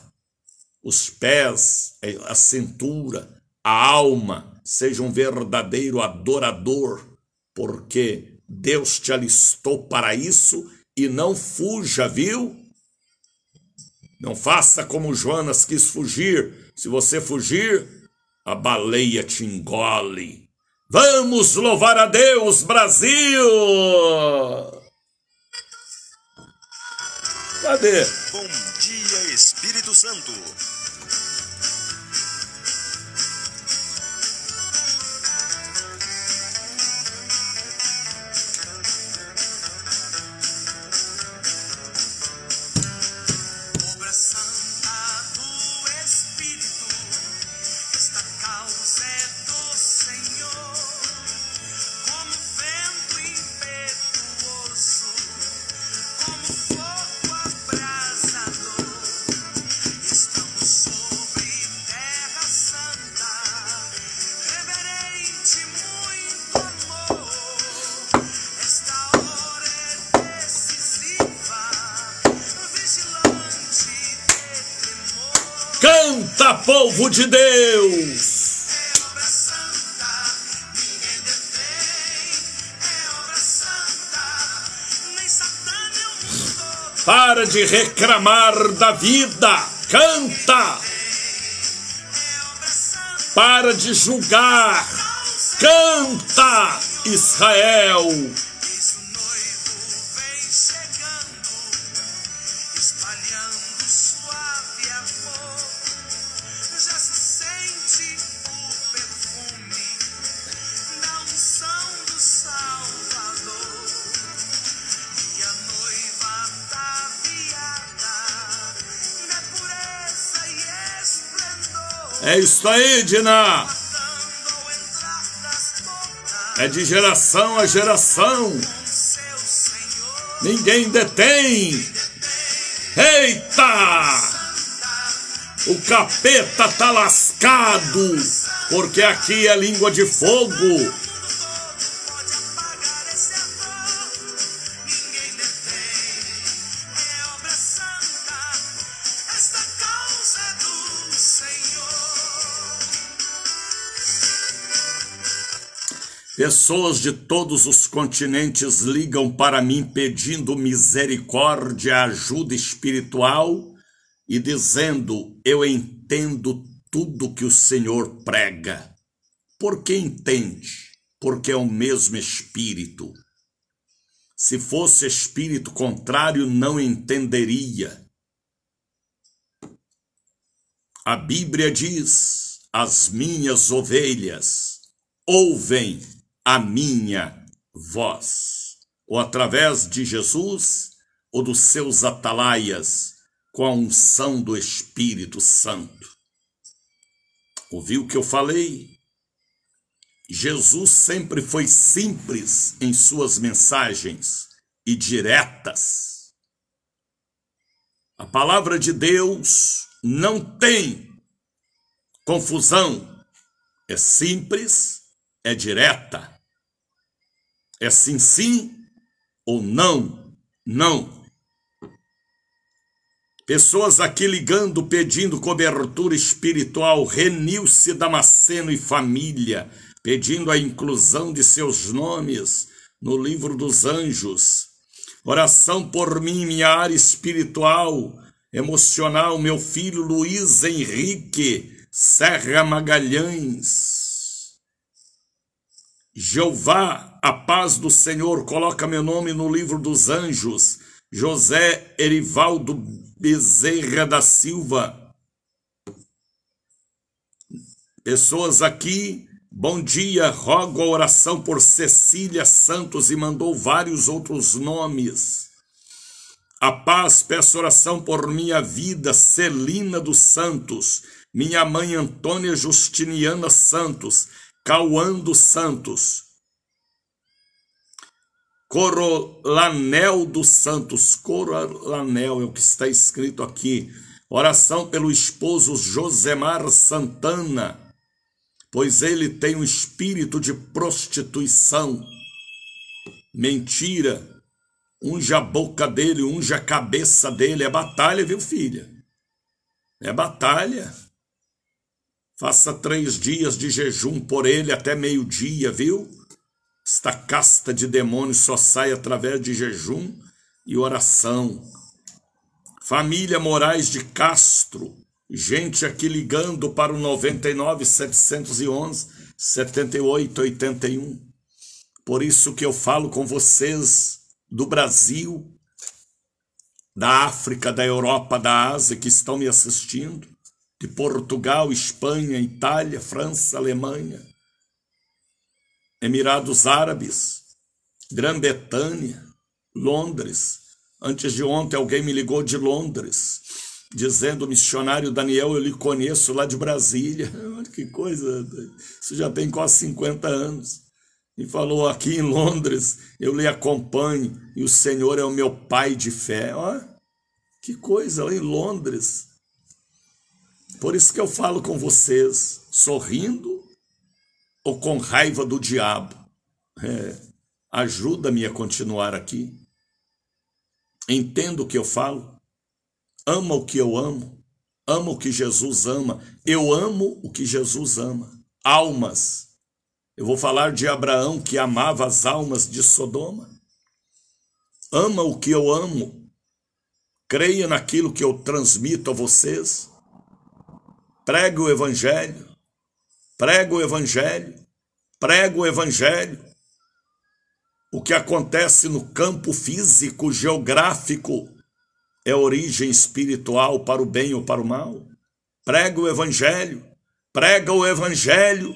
os pés, a cintura, a alma, seja um verdadeiro adorador, porque Deus te alistou para isso e não fuja, viu? Não faça como Jonas quis fugir. Se você fugir, a baleia te engole. Vamos louvar a Deus, Brasil! Cadê? Bom dia, Espírito Santo. Obra santa do Espírito, esta causa é do Senhor, como vento impetuoso, como fogo abrasador. Estamos sobre terra santa, reverente muito amor. Esta hora é decisiva, vigilante de tremor. Canta, povo de Deus! É obra santa, ninguém detém. É obra santa, nem Satã nem o mundo todo. Para de reclamar da vida, canta! É obra santa, Para de julgar, canta! Israel. Eis o noivo vem chegando, espalhando suave amor. Já se sente o perfume da unção do Salvador. E a noiva ataviada na pureza e esplendor. É isso aí, Dina. Matando ao entrar das portas É de geração a geração. com seu Senhor. Ninguém detém. Eita! O capeta tá lascado, porque aqui é língua de fogo. Pode apagar esse amor, ninguém detém, é obra santa, esta causa é do Senhor. Pessoas de todos os continentes ligam para mim pedindo misericórdia, ajuda espiritual e dizendo: eu entendo tudo que o Senhor prega. Por que entende? Porque é o mesmo Espírito. Se fosse espírito contrário, não entenderia. A Bíblia diz: as minhas ovelhas ouvem a minha voz. Ou através de Jesus, ou dos seus atalaias, com a unção do Espírito Santo. Ouviu o que eu falei? Jesus sempre foi simples em suas mensagens e diretas. A palavra de Deus não tem confusão. É simples, é direta. É sim, sim ou não, não. Pessoas aqui ligando, pedindo cobertura espiritual, Renilce Damasceno e família, pedindo a inclusão de seus nomes no livro dos anjos. Oração por mim, minha área espiritual, emocional, meu filho Luiz Henrique Serra Magalhães. Jeová, a paz do Senhor, coloca meu nome no livro dos anjos. José Erivaldo Bezerra da Silva. Pessoas aqui, bom dia, rogo a oração por Cecília Santos e mandou vários outros nomes. A paz, peço oração por minha vida, Celina dos Santos, minha mãe Antônia Justiniana Santos, Cauã dos Santos, Corolanel dos Santos, Corolanel é o que está escrito aqui. Oração pelo esposo Josemar Santana, pois ele tem um espírito de prostituição. Mentira. Unja a boca dele, unja a cabeça dele. É batalha, viu, filha? É batalha. Faça 3 dias de jejum por ele até meio-dia, viu? Esta casta de demônios só sai através de jejum e oração. Família Moraes de Castro. Gente aqui ligando para o 99 711 78 81. Por isso que eu falo com vocês do Brasil, da África, da Europa, da Ásia, que estão me assistindo, de Portugal, Espanha, Itália, França, Alemanha, Emirados Árabes, Grã-Bretanha, Londres. Antes de ontem alguém me ligou de Londres, dizendo: missionário Daniel, eu lhe conheço lá de Brasília. Que coisa, isso já tem quase 50 anos. E falou: aqui em Londres eu lhe acompanho e o Senhor é o meu pai de fé. Ó, que coisa, lá em Londres. Por isso que eu falo com vocês, sorrindo ou com raiva do diabo. Ajuda-me a continuar aqui. Entenda o que eu falo. Ama o que eu amo. Ama o que Jesus ama. Eu amo o que Jesus ama. Almas. Eu vou falar de Abraão, que amava as almas de Sodoma. Ama o que eu amo. Creia naquilo que eu transmito a vocês. Pregue o Evangelho. Prega o Evangelho. Prega o Evangelho. O que acontece no campo físico, geográfico, é origem espiritual para o bem ou para o mal. Prega o evangelho, prega o evangelho.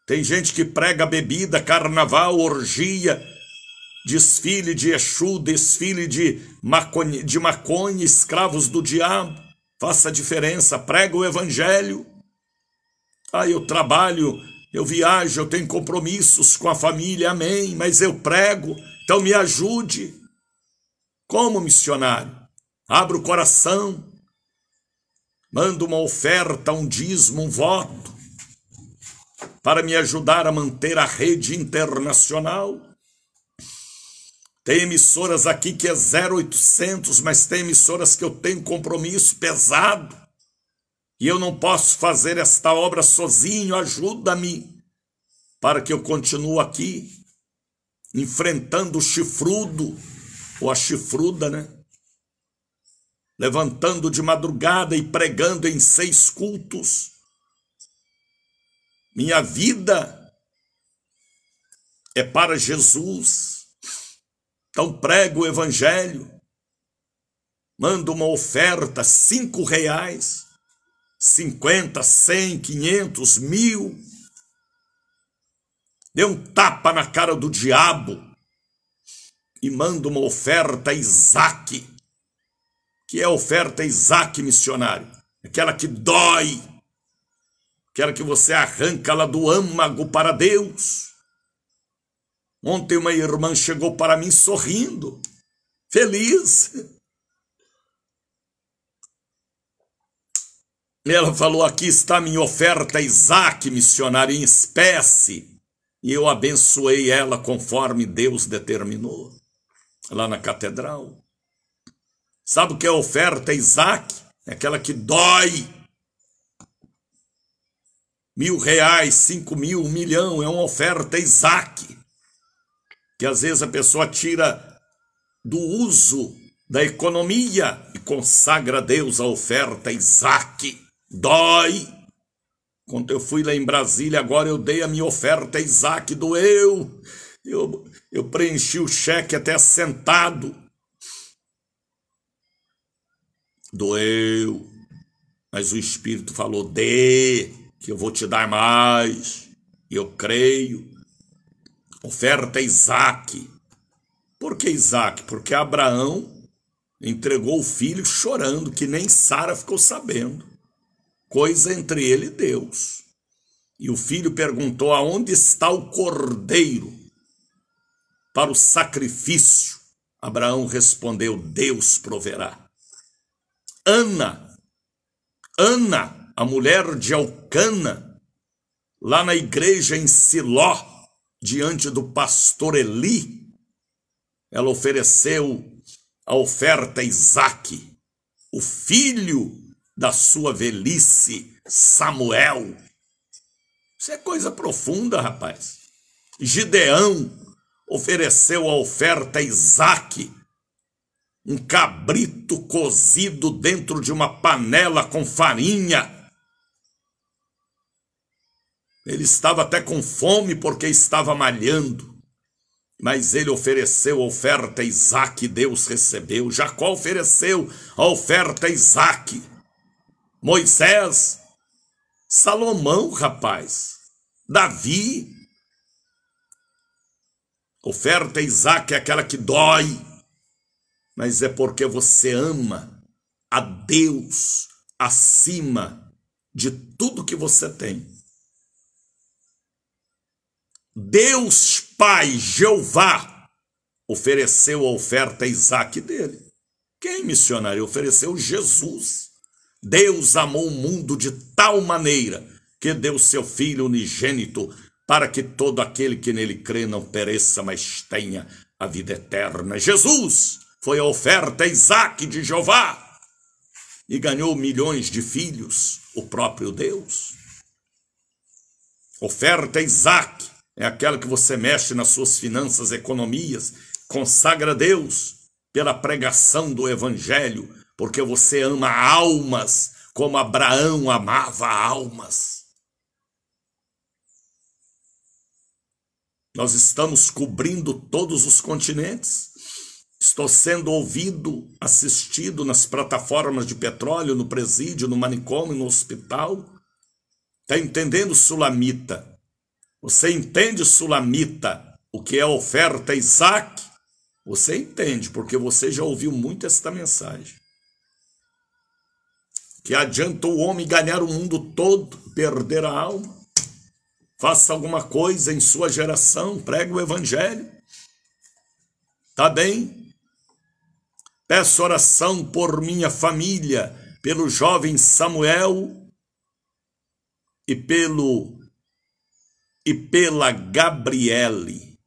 Tem gente que prega bebida, carnaval, orgia, desfile de Exu, desfile de maconha, escravos do diabo. Faça a diferença, prega o evangelho. Eu trabalho, eu viajo, eu tenho compromissos com a família, amém, mas eu prego, então me ajude. Como missionário, abra o coração, manda uma oferta, um dízimo, um voto, para me ajudar a manter a rede internacional. Tem emissoras aqui que é 0800, mas tem emissoras que eu tenho compromisso pesado, e eu não posso fazer esta obra sozinho, ajuda-me, para que eu continue aqui, enfrentando o chifrudo, ou a chifruda, né? Levantando de madrugada e pregando em 6 cultos. Minha vida é para Jesus. Então prego o evangelho, manda uma oferta, R$5, 50, 100, 500, 1000. Dê um tapa na cara do diabo e manda uma oferta Isaac. Que é a oferta Isaac, missionário? Aquela que dói, aquela que você arranca lá do âmago para Deus. Ontem uma irmã chegou para mim sorrindo, feliz. Ela falou: aqui está a minha oferta Isaac, missionário, em espécie. E eu abençoei ela conforme Deus determinou, lá na catedral. Sabe o que é a oferta Isaac? É aquela que dói. R$1.000, 5.000, 1 milhão, é uma oferta Isaac. Que às vezes a pessoa tira do uso da economia e consagra a Deus a oferta Isaac. Dói. Quando eu fui lá em Brasília, agora eu dei a minha oferta Isaac, doeu. Eu preenchi o cheque até sentado. Doeu. Mas o Espírito falou: dê, que eu vou te dar mais. E eu creio. Oferta Isaac. Por que Isaac? Porque Abraão entregou o filho chorando, que nem Sara ficou sabendo. Coisa entre ele e Deus. E o filho perguntou: aonde está o cordeiro para o sacrifício? Abraão respondeu: Deus proverá. Ana, a mulher de Elcana, lá na igreja em Siló, diante do pastor Eli, ela ofereceu a oferta Isaac, o filho da sua velhice, Samuel. Isso é coisa profunda, rapaz. Gideão ofereceu a oferta Isaac, um cabrito cozido dentro de uma panela com farinha. Ele estava até com fome porque estava malhando, mas ele ofereceu a oferta Isaac e Deus recebeu. Jacó ofereceu a oferta Isaac. Moisés, Salomão, rapaz, Davi. Oferta Isaac é aquela que dói, mas é porque você ama a Deus acima de tudo que você tem. Deus Pai, Jeová, ofereceu a oferta Isaac dele. Quem, missionário? Ofereceu Jesus. Deus amou o mundo de tal maneira que deu seu Filho unigênito para que todo aquele que nele crê não pereça, mas tenha a vida eterna. Jesus foi a oferta Isaac de Jeová e ganhou milhões de filhos, o próprio Deus. Oferta Isaac é aquela que você mexe nas suas finanças, economias, consagra a Deus pela pregação do evangelho, porque você ama almas como Abraão amava almas. Nós estamos cobrindo todos os continentes. Estou sendo ouvido, assistido nas plataformas de petróleo, no presídio, no manicômio, no hospital. Está entendendo, sulamita? Você entende, sulamita, o que é oferta Isaac? Você entende, porque você já ouviu muito esta mensagem. Que adianta o homem ganhar o mundo todo, perder a alma? Faça alguma coisa em sua geração, pregue o evangelho. Tá bem? Peço oração por minha família, pelo jovem Samuel e pela Gabriele.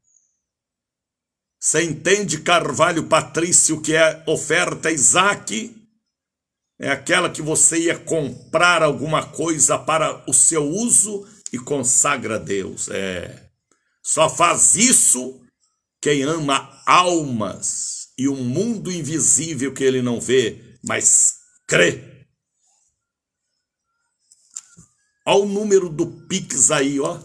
Você entende, Carvalho Patrício, que é oferta Isaac? É aquela que você ia comprar alguma coisa para o seu uso e consagra a Deus. Só faz isso quem ama almas e um mundo invisível que ele não vê, mas crê. Olha o número do Pix aí, ó.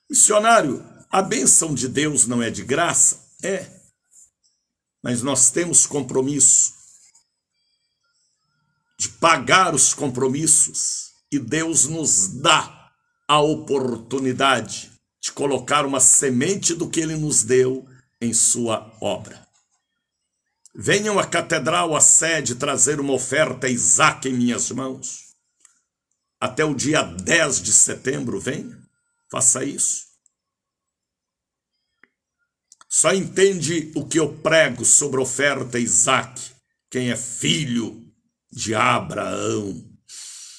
Missionário, a bênção de Deus não é de graça? É. Mas nós temos compromisso de pagar os compromissos e Deus nos dá a oportunidade de colocar uma semente do que Ele nos deu em sua obra. Venham à catedral, à sede, trazer uma oferta Isaac em minhas mãos. Até o dia 10 de setembro, venha, faça isso. Só entende o que eu prego sobre oferta Isaac quem é filho de Abraão.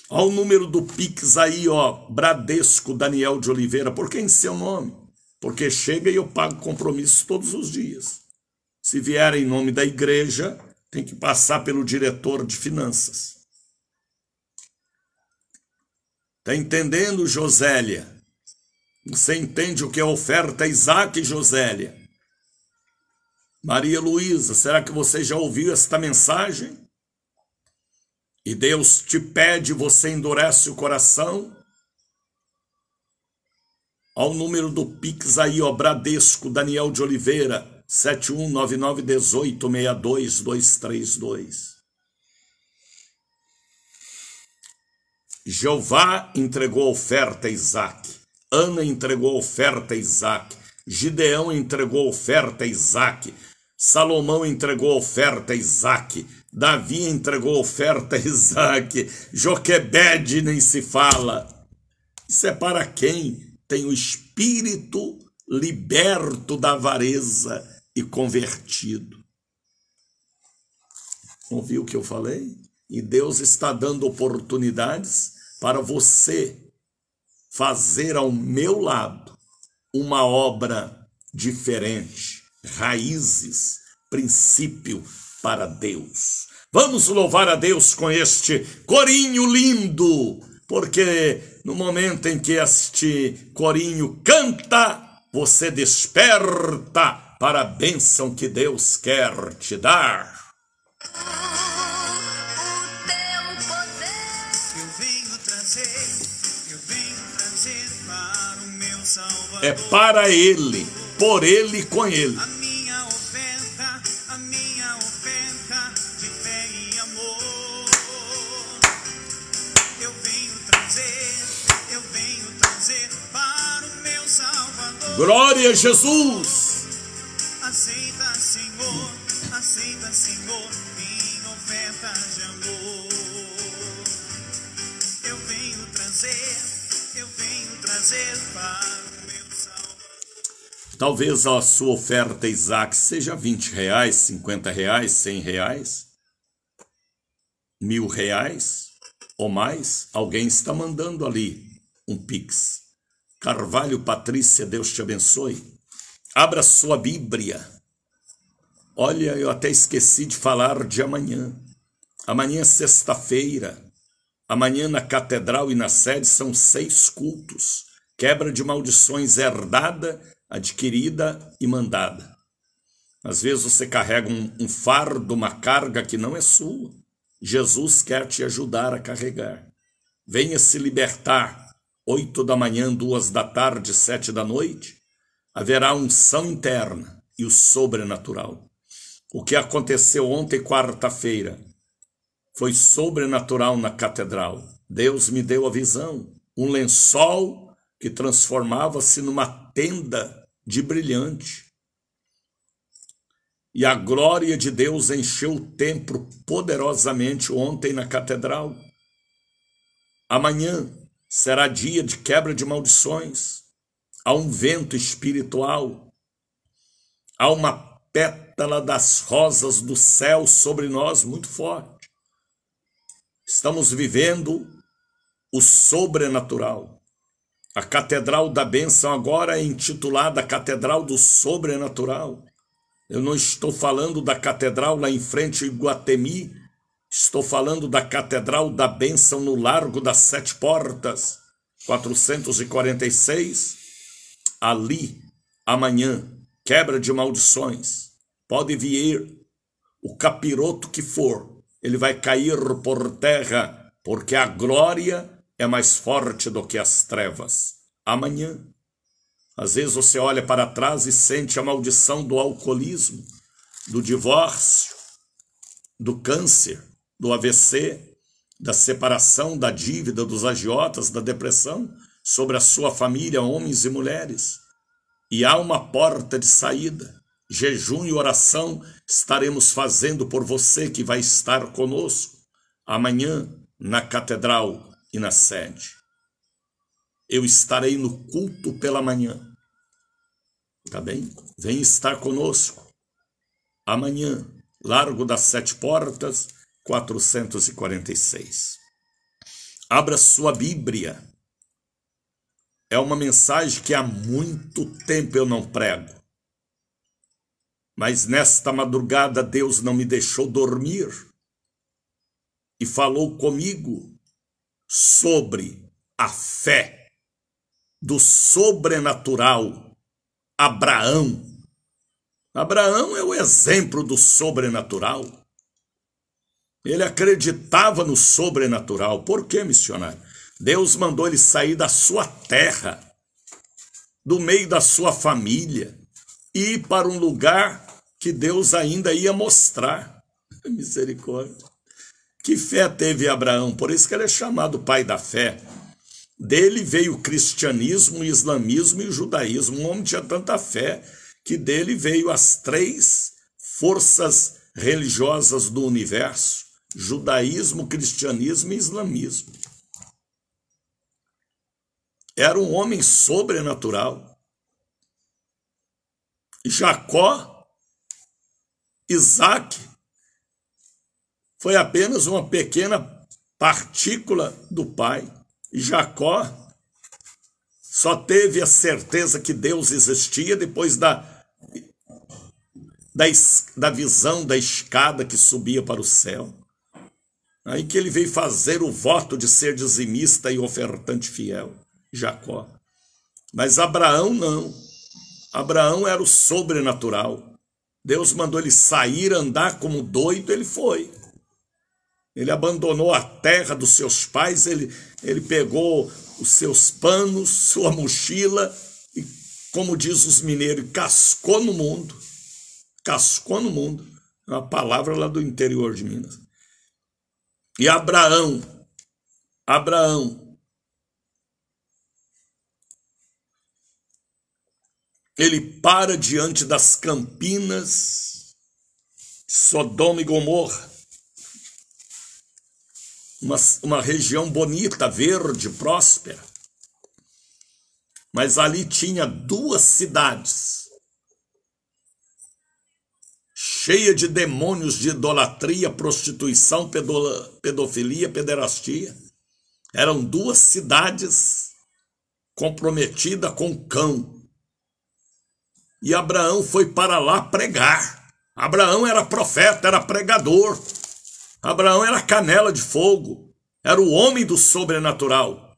Olha o número do Pix aí, ó, Bradesco Daniel de Oliveira. Por que em seu nome? Porque chega e eu pago compromisso todos os dias. Se vier em nome da igreja, tem que passar pelo diretor de finanças. Tá entendendo, Josélia? Você entende o que é oferta Isaac, Josélia? Maria Luísa, será que você já ouviu esta mensagem? E Deus te pede, você endurece o coração? Olha o número do Pix aí, ó, Bradesco, Daniel de Oliveira, 719918622232. Jeová entregou a oferta a Isaac. Ana entregou a oferta a Isaac. Gideão entregou a oferta a Isaac. Salomão entregou a oferta a Isaac. Davi entregou a oferta a Isaac. Joquebede nem se fala. Isso é para quem tem o espírito liberto da avareza e convertido. Ouviu o que eu falei? E Deus está dando oportunidades para você fazer ao meu lado uma obra diferente, raízes, princípio para Deus. Vamos louvar a Deus com este corinho lindo, porque no momento em que este corinho canta, você desperta para a bênção que Deus quer te dar. É para Ele, por Ele e com Ele. A minha oferta de fé e amor. Eu venho trazer para o meu Salvador. Glória a Jesus! Aceita, Senhor, minha oferta de amor. Eu venho trazer para o meu Salvador. Talvez a sua oferta, Isaac, seja R$20, R$50, R$100, R$1.000 ou mais. Alguém está mandando ali um Pix. Carvalho Patrícia, Deus te abençoe. Abra sua Bíblia. Olha, eu até esqueci de falar de amanhã. Amanhã é sexta-feira. Amanhã na catedral e na sede são 6 cultos. Quebra de maldições herdada, adquirida e mandada. Às vezes você carrega um fardo, uma carga que não é sua. Jesus quer te ajudar a carregar. Venha se libertar. 8 da manhã, 2 da tarde, 7 da noite, haverá unção interna e o sobrenatural. O que aconteceu ontem, quarta-feira, foi sobrenatural na catedral. Deus me deu a visão, um lençol que transformava-se numa tenda de brilhante. E a glória de Deus encheu o templo poderosamente ontem na catedral. Amanhã será dia de quebra de maldições. Há um vento espiritual. Há uma pétala das rosas do céu sobre nós muito forte. Estamos vivendo o sobrenatural. A Catedral da Bênção agora é intitulada Catedral do Sobrenatural. Eu não estou falando da catedral lá em frente ao Iguatemi, estou falando da Catedral da Bênção no Largo das Sete Portas, 446. Ali, amanhã, quebra de maldições. Pode vir o capiroto que for, ele vai cair por terra, porque a glória é mais forte do que as trevas. Amanhã. Às vezes você olha para trás e sente a maldição do alcoolismo, do divórcio, do câncer, do AVC, da separação, da dívida, dos agiotas, da depressão, sobre a sua família, homens e mulheres. E há uma porta de saída. Jejum e oração estaremos fazendo por você que vai estar conosco amanhã na catedral e na sede. Eu estarei no culto pela manhã. Tá bem? Vem estar conosco. Amanhã, Largo das Sete Portas, 446. Abra sua Bíblia. É uma mensagem que há muito tempo eu não prego. Mas nesta madrugada Deus não me deixou dormir e falou comigo sobre a fé do sobrenatural. Abraão. Abraão é o exemplo do sobrenatural. Ele acreditava no sobrenatural. Por quê, missionário? Deus mandou ele sair da sua terra, do meio da sua família, e ir para um lugar que Deus ainda ia mostrar. Misericórdia. Que fé teve Abraão? Por isso que ele é chamado pai da fé. Dele veio o cristianismo, o islamismo e o judaísmo. Um homem tinha tanta fé que dele veio as três forças religiosas do universo: judaísmo, cristianismo e islamismo. Era um homem sobrenatural. Jacó, Isaac, foi apenas uma pequena partícula do pai. E Jacó só teve a certeza que Deus existia depois da visão da escada que subia para o céu. Aí que ele veio fazer o voto de ser dizimista e ofertante fiel, Jacó. Mas Abraão não. Abraão era o sobrenatural. Deus mandou ele sair, andar como doido, ele foi. Ele abandonou a terra dos seus pais, ele pegou os seus panos, sua mochila, e, como diz os mineiros, cascou no mundo. Cascou no mundo. É uma palavra lá do interior de Minas. E Abraão, ele para diante das campinas de Sodoma e Gomorra. Uma região bonita, verde, próspera. Mas ali tinha duas cidades, cheia de demônios de idolatria, prostituição, pedofilia, pederastia. Eram duas cidades comprometidas com o cão. E Abraão foi para lá pregar. Abraão era profeta, era pregador. Abraão era canela de fogo, era o homem do sobrenatural.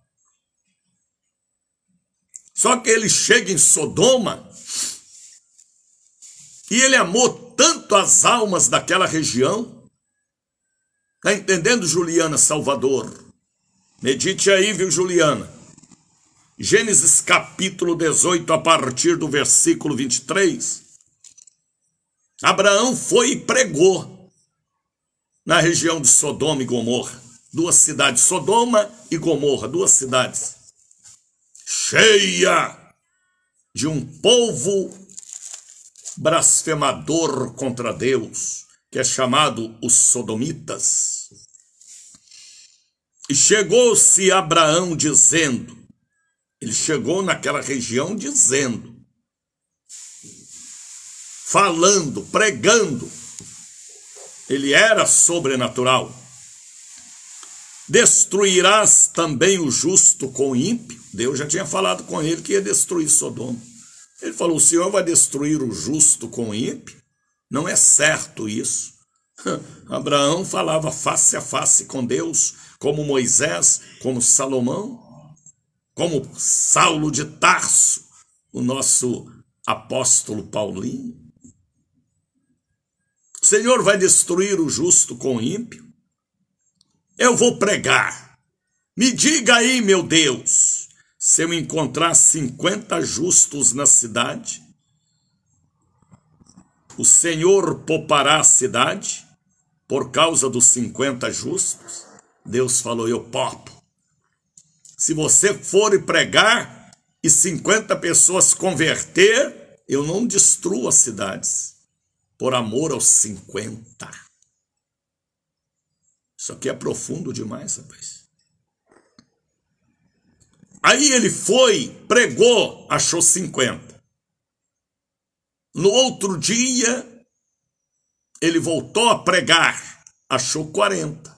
Só que ele chega em Sodoma e ele amou tanto as almas daquela região. Está entendendo, Juliana Salvador? Medite aí, viu, Juliana? Gênesis capítulo 18, a partir do versículo 23. Abraão foi e pregou na região de Sodoma e Gomorra. Duas cidades, Sodoma e Gomorra, duas cidades. Cheia de um povo blasfemador contra Deus, que é chamado os sodomitas. E chegou-se Abraão dizendo, ele chegou naquela região dizendo, falando, pregando, ele era sobrenatural. Destruirás também o justo com o ímpio? Deus já tinha falado com ele que ia destruir Sodoma. Ele falou, o Senhor vai destruir o justo com o ímpio? Não é certo isso. Abraão falava face a face com Deus, como Moisés, como Salomão, como Saulo de Tarso, o nosso apóstolo Paulinho. O Senhor vai destruir o justo com o ímpio? Eu vou pregar. Me diga aí, meu Deus, se eu encontrar 50 justos na cidade, o Senhor poupará a cidade por causa dos 50 justos? Deus falou, eu poupo. Se você for e pregar e 50 pessoas converter, eu não destruo as cidades, por amor aos 50. Isso aqui é profundo demais, rapaz. Aí ele foi, pregou, achou 50. No outro dia, ele voltou a pregar, achou 40.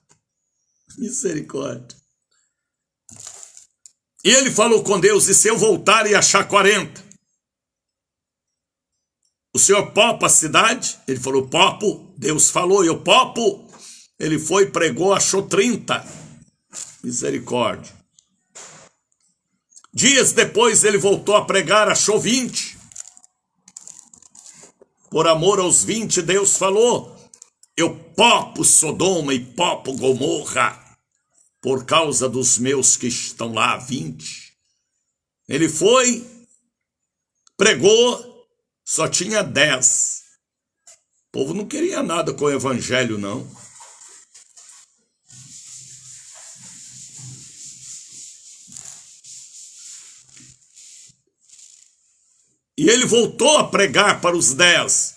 Misericórdia. E ele falou com Deus, e se eu voltar e achar 40? O Senhor popa a cidade? Ele falou, popo. Deus falou, eu popo. Ele foi, pregou, achou 30. Misericórdia. Dias depois ele voltou a pregar, achou 20. Por amor aos 20, Deus falou, eu popo Sodoma e popo Gomorra, por causa dos meus que estão lá, 20. Ele foi, pregou, só tinha 10. O povo não queria nada com o evangelho, não. E ele voltou a pregar para os 10.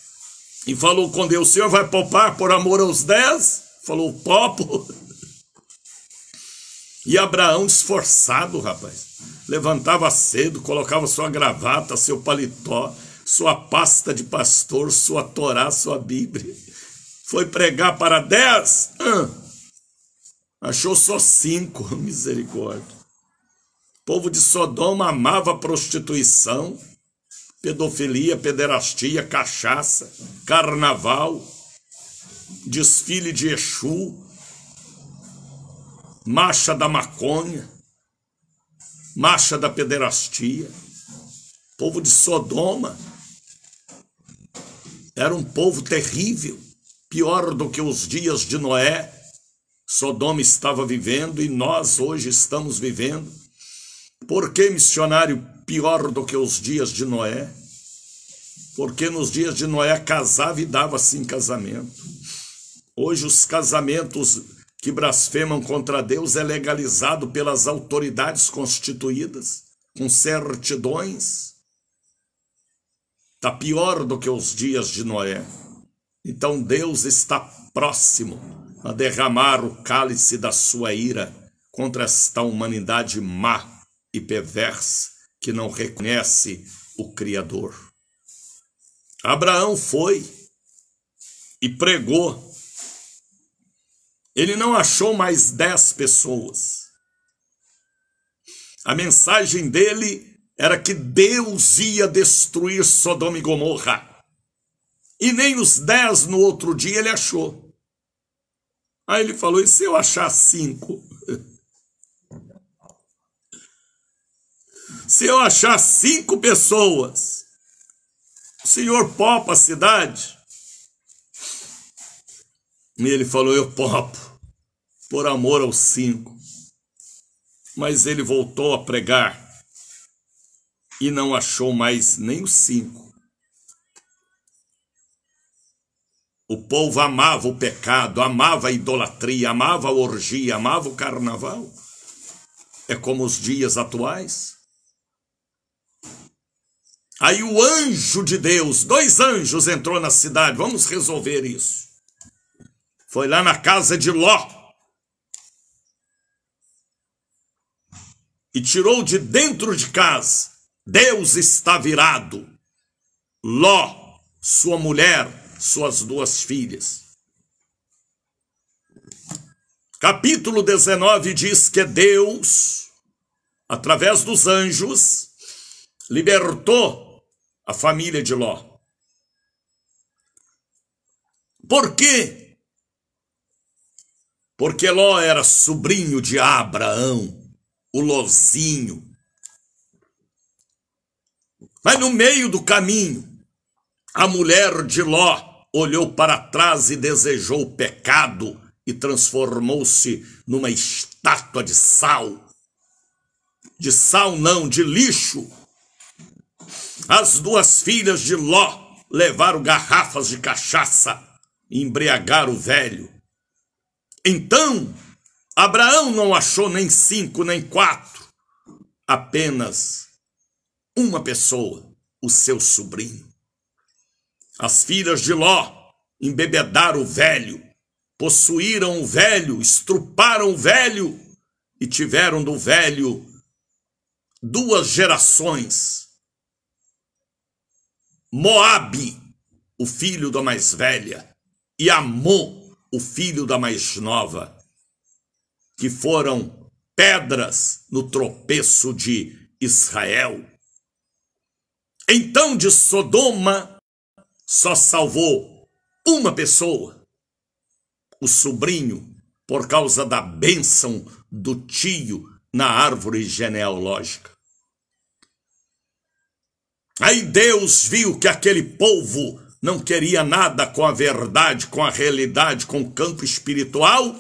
E falou com Deus, o Senhor vai poupar por amor aos 10? Falou, popo. E Abraão, esforçado, rapaz, levantava cedo, colocava sua gravata, seu paletó, sua pasta de pastor, sua Torá, sua Bíblia. Foi pregar para 10, achou só 5, misericórdia. O povo de Sodoma amava a prostituição, pedofilia, pederastia, cachaça, carnaval, desfile de Exu, marcha da maconha, marcha da pederastia. O povo de Sodoma era um povo terrível, pior do que os dias de Noé. Sodoma estava vivendo e nós hoje estamos vivendo. Por que, missionário, pior do que os dias de Noé? Porque nos dias de Noé casava e dava-se em casamento. Hoje os casamentos que blasfemam contra Deus é legalizado pelas autoridades constituídas, com certidões. Está pior do que os dias de Noé. Então Deus está próximo a derramar o cálice da sua ira contra esta humanidade má e perversa que não reconhece o Criador. Abraão foi e pregou. Ele não achou mais 10 pessoas. A mensagem dele era que Deus ia destruir Sodoma e Gomorra. E nem os 10 no outro dia ele achou. Aí ele falou, e se eu achar 5? Se eu achar 5 pessoas, o Senhor popa a cidade? E ele falou, eu popo, por amor aos 5. Mas ele voltou a pregar e não achou mais nem os 5. O povo amava o pecado, amava a idolatria, amava a orgia, amava o carnaval. É como os dias atuais. Aí o anjo de Deus, 2 anjos entrou na cidade, vamos resolver isso. Foi lá na casa de Ló e tirou de dentro de casa. Deus está virado. Ló, sua mulher, suas 2 filhas. Capítulo 19 diz que Deus, através dos anjos, libertou a família de Ló. Por quê? Porque Ló era sobrinho de Abraão, o Lozinho. Mas no meio do caminho, a mulher de Ló olhou para trás e desejou o pecado e transformou-se numa estátua de sal. De sal não, de lixo. As 2 filhas de Ló levaram garrafas de cachaça e embriagaram o velho. Então, Abraão não achou nem 5, nem 4, apenas uma pessoa, o seu sobrinho. As filhas de Ló embebedaram o velho, possuíram o velho, estruparam o velho e tiveram do velho 2 gerações. Moabe, o filho da mais velha, e Amon, o filho da mais nova, que foram pedras no tropeço de Israel. Então de Sodoma só salvou uma pessoa, o sobrinho, por causa da bênção do tio na árvore genealógica. Aí Deus viu que aquele povo não queria nada com a verdade, com a realidade, com o campo espiritual.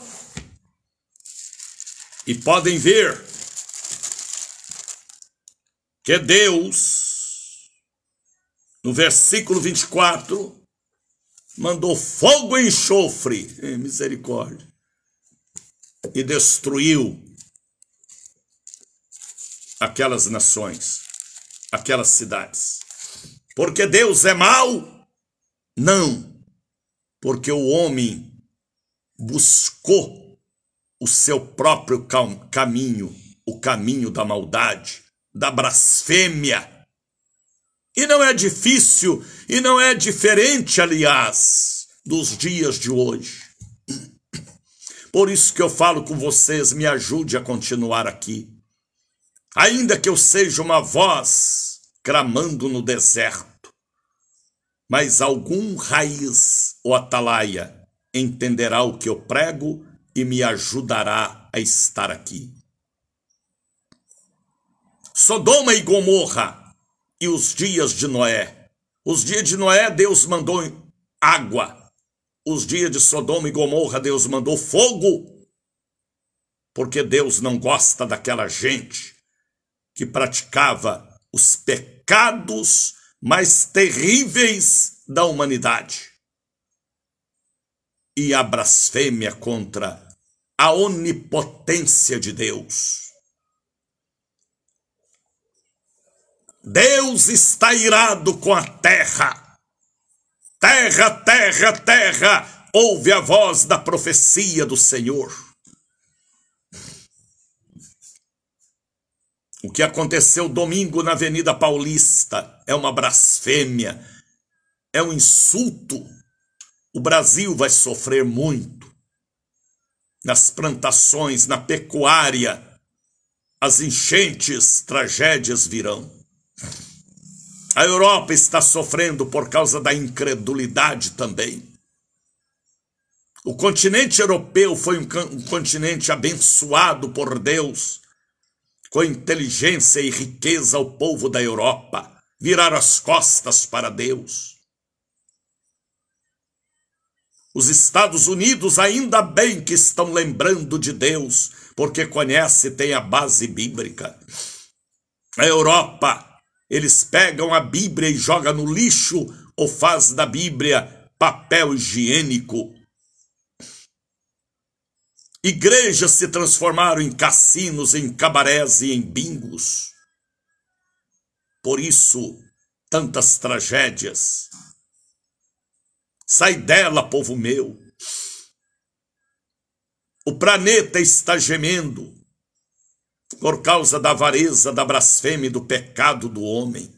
E podem ver que Deus, no versículo 24, mandou fogo e enxofre, misericórdia, e destruiu aquelas nações, aquelas cidades. Porque Deus é mau? Não, porque o homem buscou o seu próprio caminho, o caminho da maldade, da blasfêmia. E não é difícil, e não é diferente, aliás, dos dias de hoje. Por isso que eu falo com vocês, me ajude a continuar aqui. Ainda que eu seja uma voz clamando no deserto, mas algum raiz ou atalaia entenderá o que eu prego e me ajudará a estar aqui. Sodoma e Gomorra e os dias de Noé. Os dias de Noé, Deus mandou água. Os dias de Sodoma e Gomorra, Deus mandou fogo. Porque Deus não gosta daquela gente que praticava os pecados mais terríveis da humanidade. E a blasfêmia contra a onipotência de Deus. Deus está irado com a terra. Terra, terra, terra, ouve a voz da profecia do Senhor. O que aconteceu domingo na Avenida Paulista é uma blasfêmia, é um insulto. O Brasil vai sofrer muito. Nas plantações, na pecuária, as enchentes, tragédias virão. A Europa está sofrendo por causa da incredulidade também. O continente europeu foi um continente abençoado por Deus, com inteligência e riqueza ao povo da Europa, viraram as costas para Deus. Os Estados Unidos ainda bem que estão lembrando de Deus, porque conhece, tem a base bíblica. A Europa Eles pegam a Bíblia e jogam no lixo ou faz da Bíblia papel higiênico. Igrejas se transformaram em cassinos, em cabarés e em bingos. Por isso, tantas tragédias. Sai dela, povo meu. O planeta está gemendo por causa da avareza, da blasfêmia e do pecado do homem.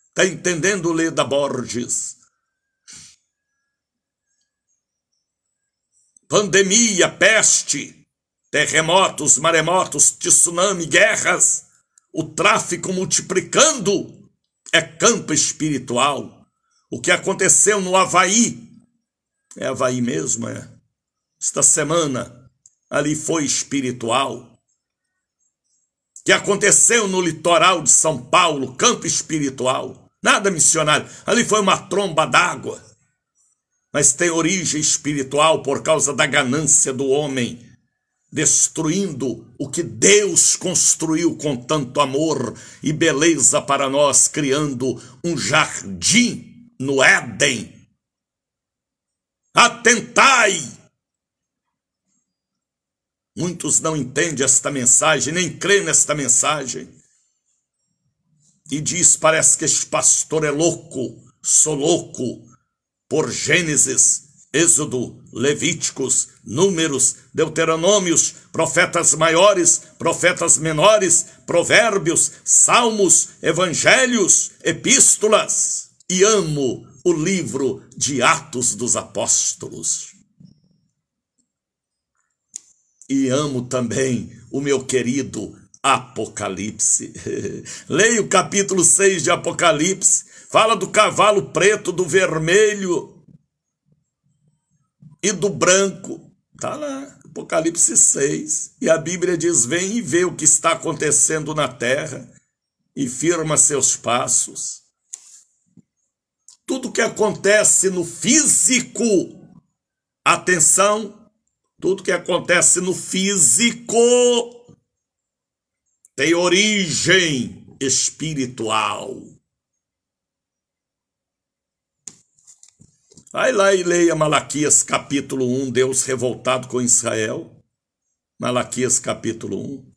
Está entendendo, Leda Borges? Pandemia, peste, terremotos, maremotos, tsunami, guerras, o tráfico multiplicando, é campo espiritual. O que aconteceu no Havaí, é Havaí mesmo, é? Esta semana, ali foi espiritual. O que aconteceu no litoral de São Paulo, campo espiritual, nada missionário, ali foi uma tromba d'água. Mas tem origem espiritual por causa da ganância do homem, destruindo o que Deus construiu com tanto amor e beleza para nós, criando um jardim no Éden. Atentai! Muitos não entendem esta mensagem, nem creem nesta mensagem. E diz, parece que este pastor é louco, sou louco. Por Gênesis, Êxodo, Levíticos, Números, Deuteronômios, profetas maiores, profetas menores, provérbios, salmos, evangelhos, epístolas. E amo o livro de Atos dos Apóstolos. E amo também o meu querido Apocalipse. Leia o capítulo 6 de Apocalipse. Fala do cavalo preto, do vermelho e do branco. Está lá, Apocalipse 6. E a Bíblia diz, vem e vê o que está acontecendo na terra e firma seus passos. Tudo que acontece no físico, atenção, tudo que acontece no físico tem origem espiritual. Vai lá e leia Malaquias capítulo 1, Deus revoltado com Israel. Malaquias capítulo 1.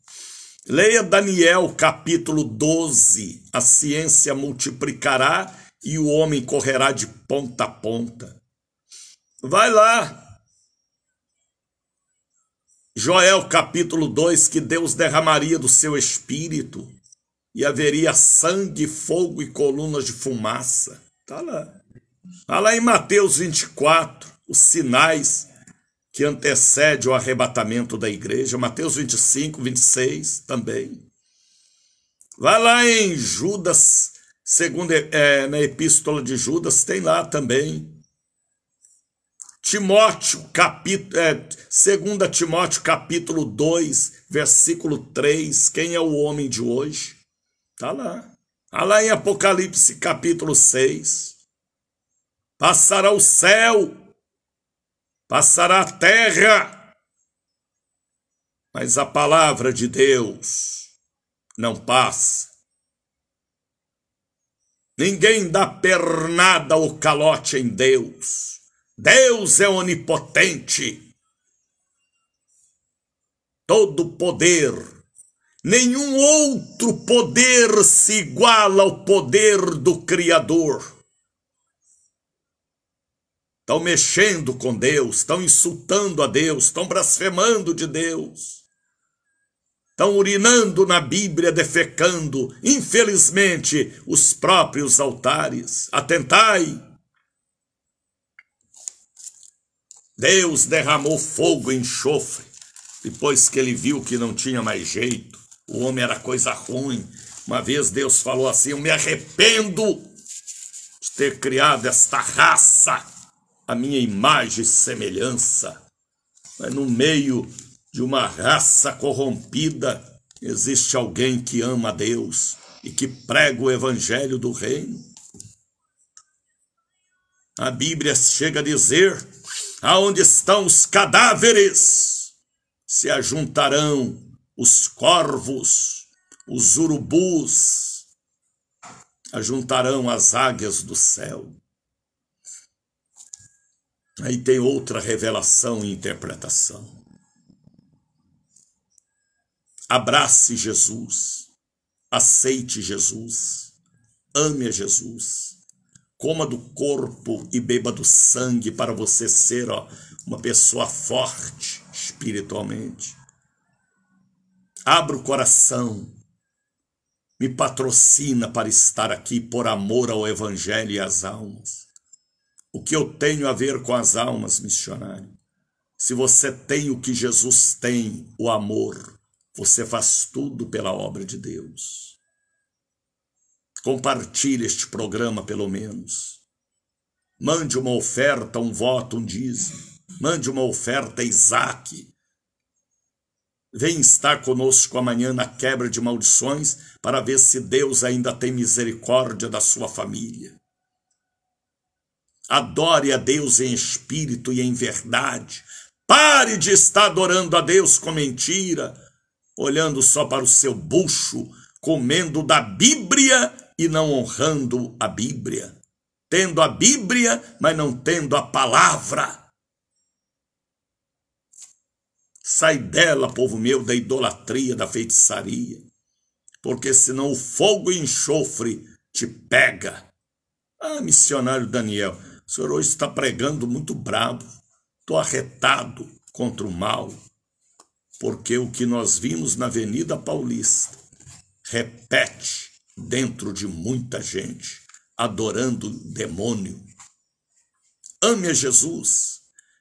Leia Daniel capítulo 12, a ciência multiplicará e o homem correrá de ponta a ponta. Vai lá. Joel capítulo 2, que Deus derramaria do seu espírito e haveria sangue, fogo e colunas de fumaça. Está lá. Está lá em Mateus 24, os sinais que antecedem o arrebatamento da igreja. Mateus 25, 26 também. Vai lá em Judas, na epístola de Judas, tem lá também. Timóteo, 2 Timóteo capítulo 2, versículo 3, quem é o homem de hoje? Está lá. Está lá em Apocalipse capítulo 6. Passará o céu, passará a terra, mas a palavra de Deus não passa. Ninguém dá pernada ou calote em Deus. Deus é onipotente, todo poder, nenhum outro poder se iguala ao poder do Criador. Estão mexendo com Deus, estão insultando a Deus, estão blasfemando de Deus, estão urinando na Bíblia, defecando, infelizmente, os próprios altares. Atentai! Deus derramou fogo e enxofre, depois que ele viu que não tinha mais jeito, o homem era coisa ruim. Uma vez Deus falou assim, eu me arrependo de ter criado esta raça, a minha imagem e semelhança. Mas no meio de uma raça corrompida, existe alguém que ama a Deus e que prega o evangelho do reino. A Bíblia chega a dizer, aonde estão os cadáveres, se ajuntarão os corvos, os urubus, ajuntarão as águias do céu. Aí tem outra revelação e interpretação. Abrace Jesus, aceite Jesus, ame a Jesus, coma do corpo e beba do sangue para você ser uma pessoa forte espiritualmente. Abra o coração, me patrocina para estar aqui por amor ao Evangelho e às almas. O que eu tenho a ver com as almas, missionário? Se você tem o que Jesus tem, o amor, você faz tudo pela obra de Deus. Compartilhe este programa, pelo menos. Mande uma oferta, um voto, um dízimo. Mande uma oferta a Isaac. Vem estar conosco amanhã na quebra de maldições para ver se Deus ainda tem misericórdia da sua família. Adore a Deus em espírito e em verdade. Pare de estar adorando a Deus com mentira, olhando só para o seu bucho, comendo da Bíblia e não honrando a Bíblia. Tendo a Bíblia, mas não tendo a palavra. Sai dela, povo meu, da idolatria, da feitiçaria, porque senão o fogo e enxofre te pega. Ah, missionário Daniel, o senhor hoje está pregando muito bravo. Estou arretado contra o mal, porque o que nós vimos na Avenida Paulista repete dentro de muita gente, adorando o demônio. Ame a Jesus.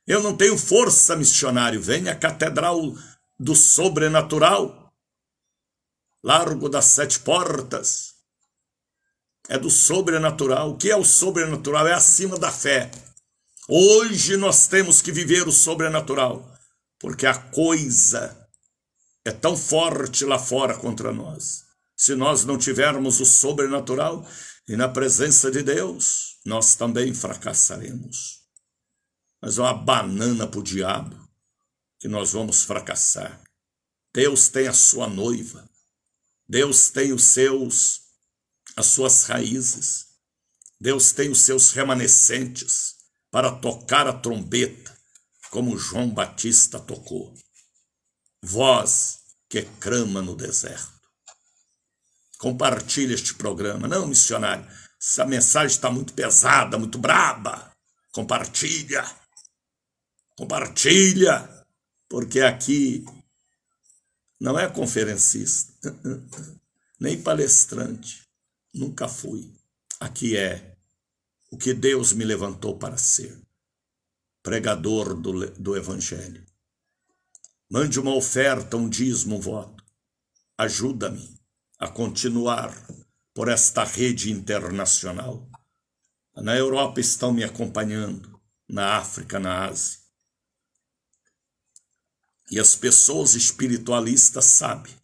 Eu não tenho força, missionário. Venha à Catedral do Sobrenatural, Largo das 7 Portas. É do sobrenatural. O que é o sobrenatural? É acima da fé. Hoje nós temos que viver o sobrenatural, porque a coisa é tão forte lá fora contra nós. Se nós não tivermos o sobrenatural e na presença de Deus, nós também fracassaremos. Mas é uma banana para o diabo que nós vamos fracassar. Deus tem a sua noiva. Deus tem as suas raízes. Deus tem os seus remanescentes para tocar a trombeta, como João Batista tocou. Voz que clama no deserto. Compartilhe este programa. Não, missionário, essa mensagem está muito pesada, muito braba. Compartilha. Compartilha. Porque aqui não é conferencista, nem palestrante. Nunca fui. Aqui é o que Deus me levantou para ser. Pregador do Evangelho. Mande uma oferta, um dízimo, um voto. Ajuda-me a continuar por esta rede internacional. Na Europa estão me acompanhando, na África, na Ásia. E as pessoas espiritualistas sabem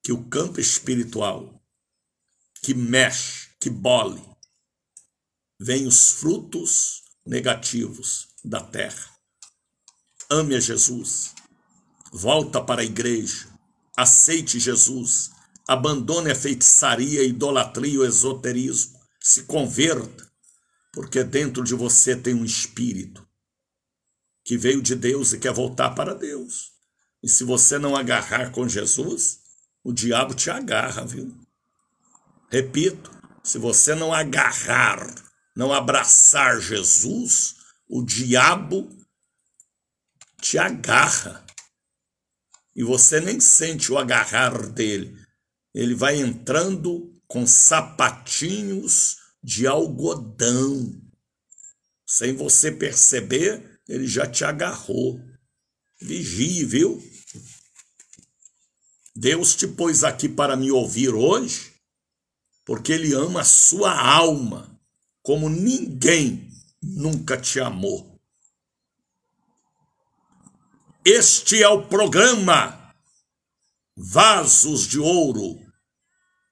que o campo espiritual que mexe, que bole, vem os frutos negativos da terra. Ame a Jesus, volta para a igreja, aceite Jesus, abandone a feitiçaria, a idolatria, o esoterismo, se converta, porque dentro de você tem um espírito que veio de Deus e quer voltar para Deus. E se você não agarrar com Jesus, o diabo te agarra, viu? Repito, se você não agarrar, não abraçar Jesus, o diabo te agarra. E você nem sente o agarrar dele. Ele vai entrando com sapatinhos de algodão. Sem você perceber, ele já te agarrou. Vigie, viu? Deus te pôs aqui para me ouvir hoje, porque Ele ama a sua alma, como ninguém nunca te amou. Este é o programa Vasos de Ouro,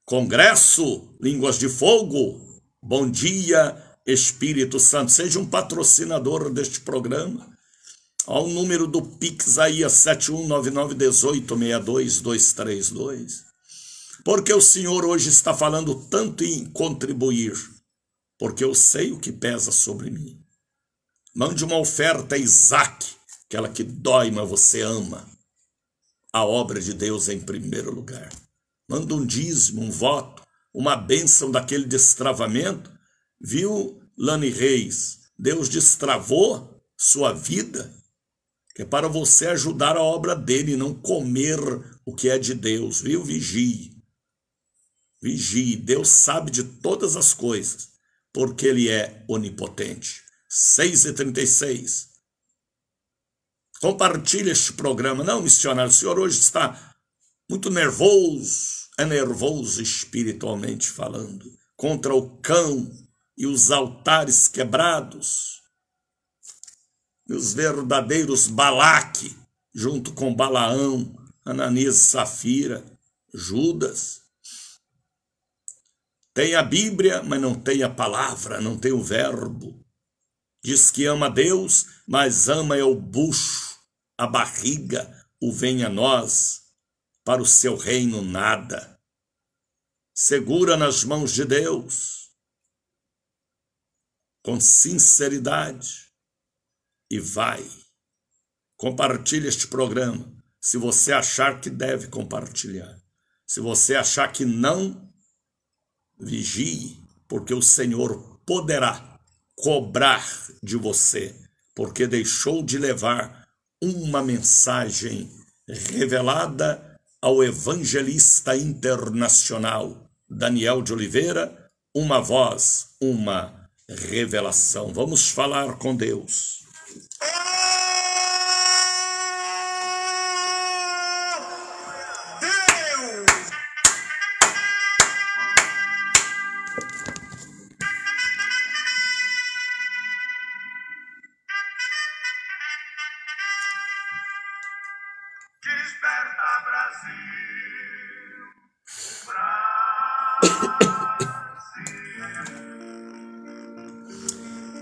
Congresso Línguas de Fogo. Bom dia, Espírito Santo. Seja um patrocinador deste programa. Ao número do Pix aí, 7199186232. Porque o Senhor hoje está falando tanto em contribuir? Porque eu sei o que pesa sobre mim. Mande uma oferta a Isaac, aquela que dói, mas você ama. A obra de Deus é em primeiro lugar. Manda um dízimo, um voto, uma bênção daquele destravamento. Viu, Lani Reis? Deus destravou sua vida, que é para você ajudar a obra dele e não comer o que é de Deus, viu? Vigie. Vigie. Deus sabe de todas as coisas, porque ele é onipotente. 6h36. Compartilhe este programa. Não, missionário, o senhor hoje está muito nervoso. É nervoso espiritualmente falando. Contra o cão e os altares quebrados. E os verdadeiros Balaque, junto com Balaão, Ananias e Safira, Judas. Tem a Bíblia, mas não tem a palavra, não tem o verbo. Diz que ama Deus, mas ama é o bucho, a barriga, o vem a nós, para o seu reino nada. Segura nas mãos de Deus, com sinceridade, e vai. Compartilhe este programa, se você achar que deve compartilhar. Se você achar que não, vigie, porque o Senhor poderá cobrar de você, porque deixou de levar uma mensagem revelada ao evangelista internacional Daniel de Oliveira, uma voz, uma revelação. Vamos falar com Deus. Desperta, Brasil.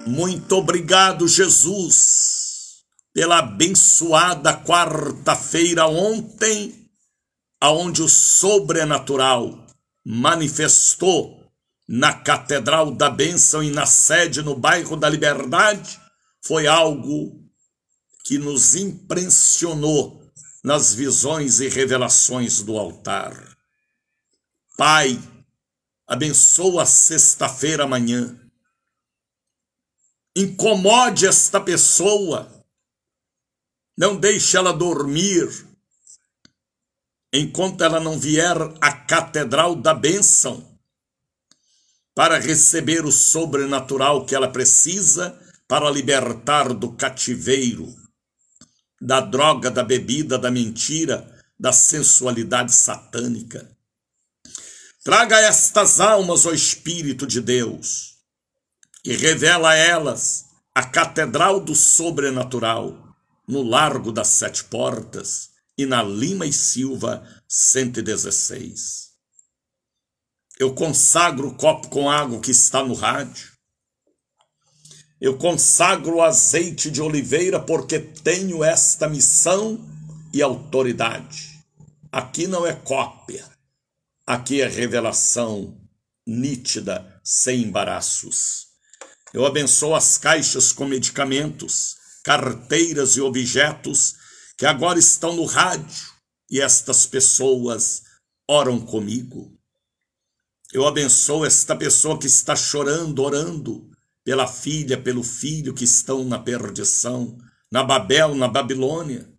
Muito obrigado, Jesus, pela abençoada quarta-feira ontem, aonde o sobrenatural manifestou na Catedral da Bênção e na sede no bairro da Liberdade. Foi algo que nos impressionou nas visões e revelações do altar. Pai, abençoa a sexta-feira amanhã. Incomode esta pessoa. Não deixe ela dormir enquanto ela não vier à Catedral da Bênção para receber o sobrenatural que ela precisa para libertar do cativeiro, da droga, da bebida, da mentira, da sensualidade satânica. Traga estas almas, ó Espírito de Deus, e revela a elas a Catedral do Sobrenatural, no Largo das Sete Portas e na Lima e Silva 116. Eu consagro o copo com água que está no rádio. Eu consagro o azeite de oliveira porque tenho esta missão e autoridade. Aqui não é cópia, aqui é revelação nítida, sem embaraços. Eu abençoo as caixas com medicamentos, carteiras e objetos que agora estão no rádio e estas pessoas oram comigo. Eu abençoo esta pessoa que está chorando, orando pela filha, pelo filho que estão na perdição, na Babel, na Babilônia,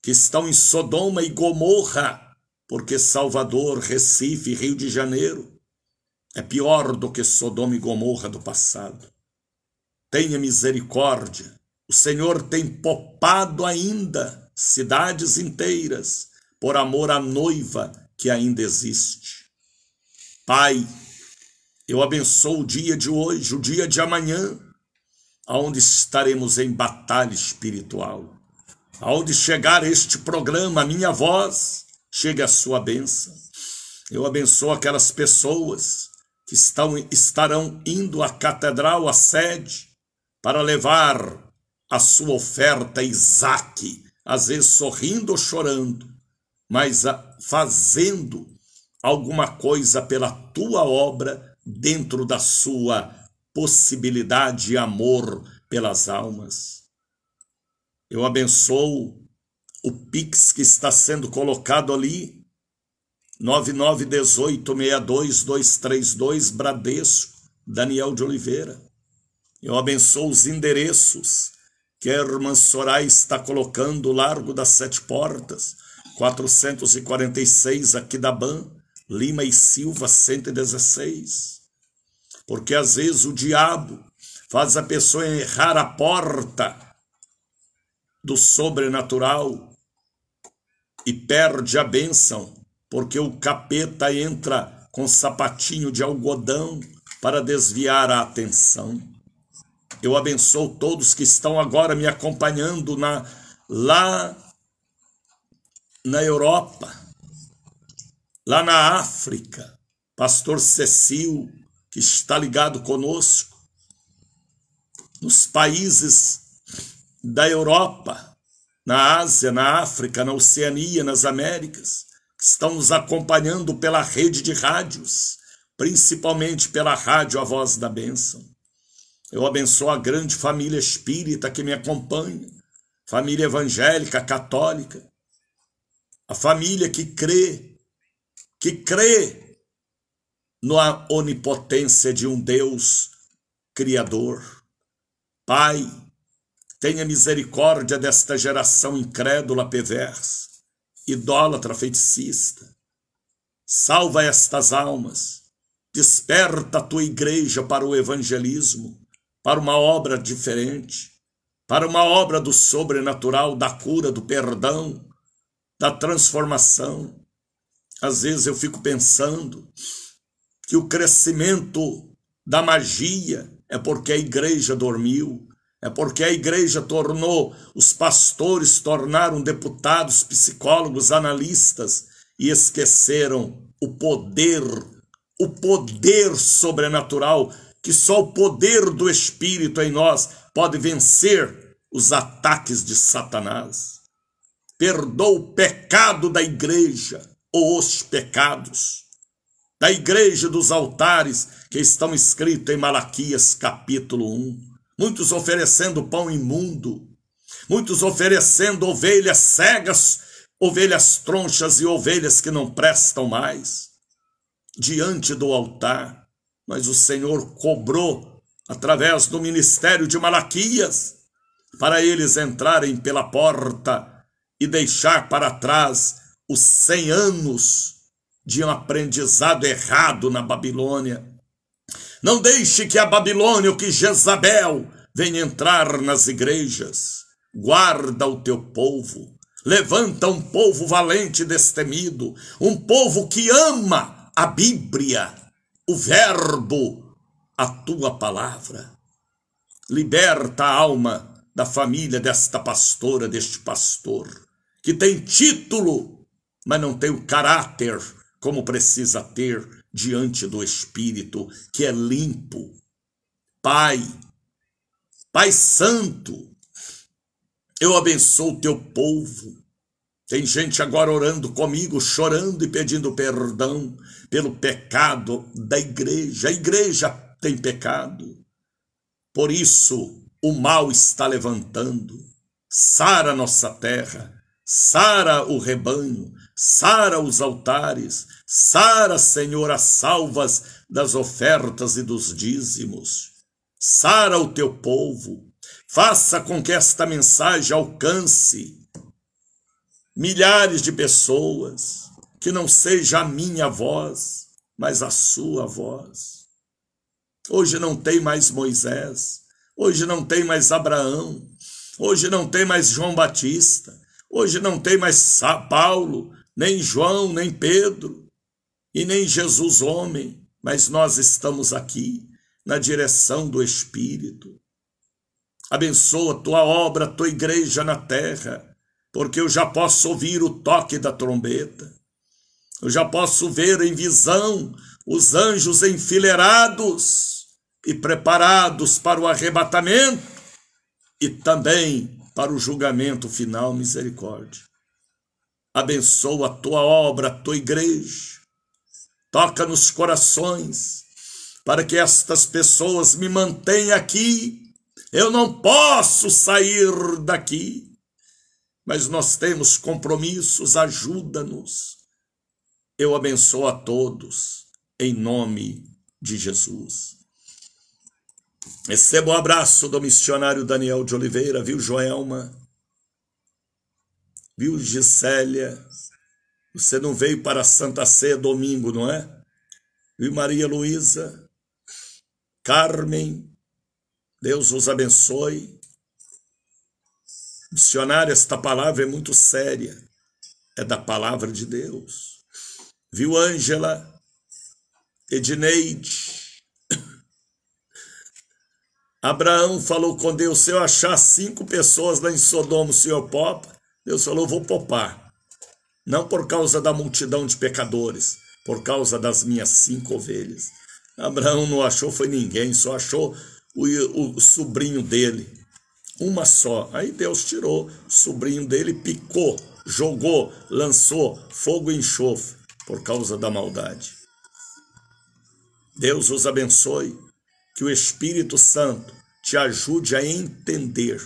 que estão em Sodoma e Gomorra, porque Salvador, Recife, Rio de Janeiro é pior do que Sodoma e Gomorra do passado. Tenha misericórdia. O Senhor tem poupado ainda cidades inteiras por amor à noiva que ainda existe. Pai, eu abençoo o dia de hoje, o dia de amanhã, aonde estaremos em batalha espiritual. Aonde chegar este programa, a minha voz, chegue a sua bênção. Eu abençoo aquelas pessoas que estarão indo à catedral, à sede, para levar a sua oferta a Isaac, às vezes sorrindo ou chorando, mas fazendo alguma coisa pela tua obra dentro da sua possibilidade e amor pelas almas. Eu abençoo o Pix que está sendo colocado ali, 9918622232, Bradesco, Daniel de Oliveira. Eu abençoo os endereços que a irmã Soraya está colocando, Largo das Sete Portas, 446, aqui da BAN, Lima e Silva, 116. Porque às vezes o diabo faz a pessoa errar a porta do sobrenatural e perde a bênção, porque o capeta entra com sapatinho de algodão para desviar a atenção. Eu abençoo todos que estão agora me acompanhando lá na Europa, lá na África, pastor Cecil, que está ligado conosco, nos países da Europa, na Ásia, na África, na Oceania, nas Américas, que estão nos acompanhando pela rede de rádios, principalmente pela rádio A Voz da Bênção. Eu abençoo a grande família espírita que me acompanha, família evangélica, católica, a família que crê na onipotência de um Deus Criador. Pai, tenha misericórdia desta geração incrédula, perversa, idólatra, feticista. Salva estas almas, desperta a tua igreja para o evangelismo, para uma obra diferente, para uma obra do sobrenatural, da cura, do perdão, da transformação. Às vezes eu fico pensando que o crescimento da magia é porque a igreja dormiu, é porque a igreja os pastores tornaram deputados, psicólogos, analistas e esqueceram o poder sobrenatural, que só o poder do Espírito em nós pode vencer os ataques de Satanás. Perdoa o pecado da igreja, ou os pecados da igreja dos altares que estão escritos em Malaquias capítulo 1. Muitos oferecendo pão imundo, muitos oferecendo ovelhas cegas, ovelhas tronchas e ovelhas que não prestam mais diante do altar. Mas o Senhor cobrou através do ministério de Malaquias para eles entrarem pela porta e deixar para trás os 100 anos de um aprendizado errado na Babilônia. Não deixe que a Babilônia ou que Jezabel venha entrar nas igrejas. Guarda o teu povo. Levanta um povo valente e destemido, um povo que ama a Bíblia, o verbo, a tua palavra. Liberta a alma da família desta pastora, deste pastor, que tem título, mas não tem o caráter como precisa ter diante do Espírito, que é limpo. Pai Santo, eu abençoo o teu povo. Tem gente agora orando comigo, chorando e pedindo perdão pelo pecado da igreja. A igreja tem pecado. Por isso, o mal está levantando. Sara nossa terra, sara o rebanho, sara os altares, sara, Senhor, as salvas das ofertas e dos dízimos. Sara o teu povo. Faça com que esta mensagem alcance milhares de pessoas, que não seja a minha voz, mas a sua voz. Hoje não tem mais Moisés, hoje não tem mais Abraão, hoje não tem mais João Batista, hoje não tem mais Paulo, nem João, nem Pedro, e nem Jesus homem, mas nós estamos aqui na direção do Espírito. Abençoa a tua obra, a tua igreja na terra, porque eu já posso ouvir o toque da trombeta, eu já posso ver em visão os anjos enfileirados e preparados para o arrebatamento e também para o julgamento final. Misericórdia. Abençoa a tua obra, a tua igreja, toca nos corações, para que estas pessoas me mantenham aqui. Eu não posso sair daqui, mas nós temos compromissos, ajuda-nos. Eu abençoo a todos, em nome de Jesus. Receba o abraço do missionário Daniel de Oliveira, viu, Joelma? Viu, Gisélia? Você não veio para a Santa Ceia domingo, não é? Viu, Maria Luísa? Carmen? Deus os abençoe. Missionário, esta palavra é muito séria. É da palavra de Deus. Viu, Ângela? Edneide? Abraão falou com Deus: se eu achar 5 pessoas lá em Sodoma, o senhor popa? Deus falou: vou popar. Não por causa da multidão de pecadores, por causa das minhas 5 ovelhas. Abraão não achou foi ninguém, só achou o sobrinho dele. Uma só. Aí Deus tirou o sobrinho dele, picou, jogou, lançou fogo e enxofre por causa da maldade. Deus os abençoe, que o Espírito Santo te ajude a entender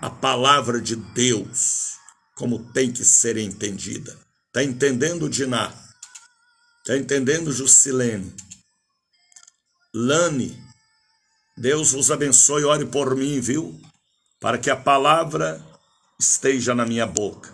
a palavra de Deus como tem que ser entendida. Está entendendo, Diná? Está entendendo, Jusilene? Lani, Deus os abençoe, ore por mim, viu? Para que a palavra esteja na minha boca.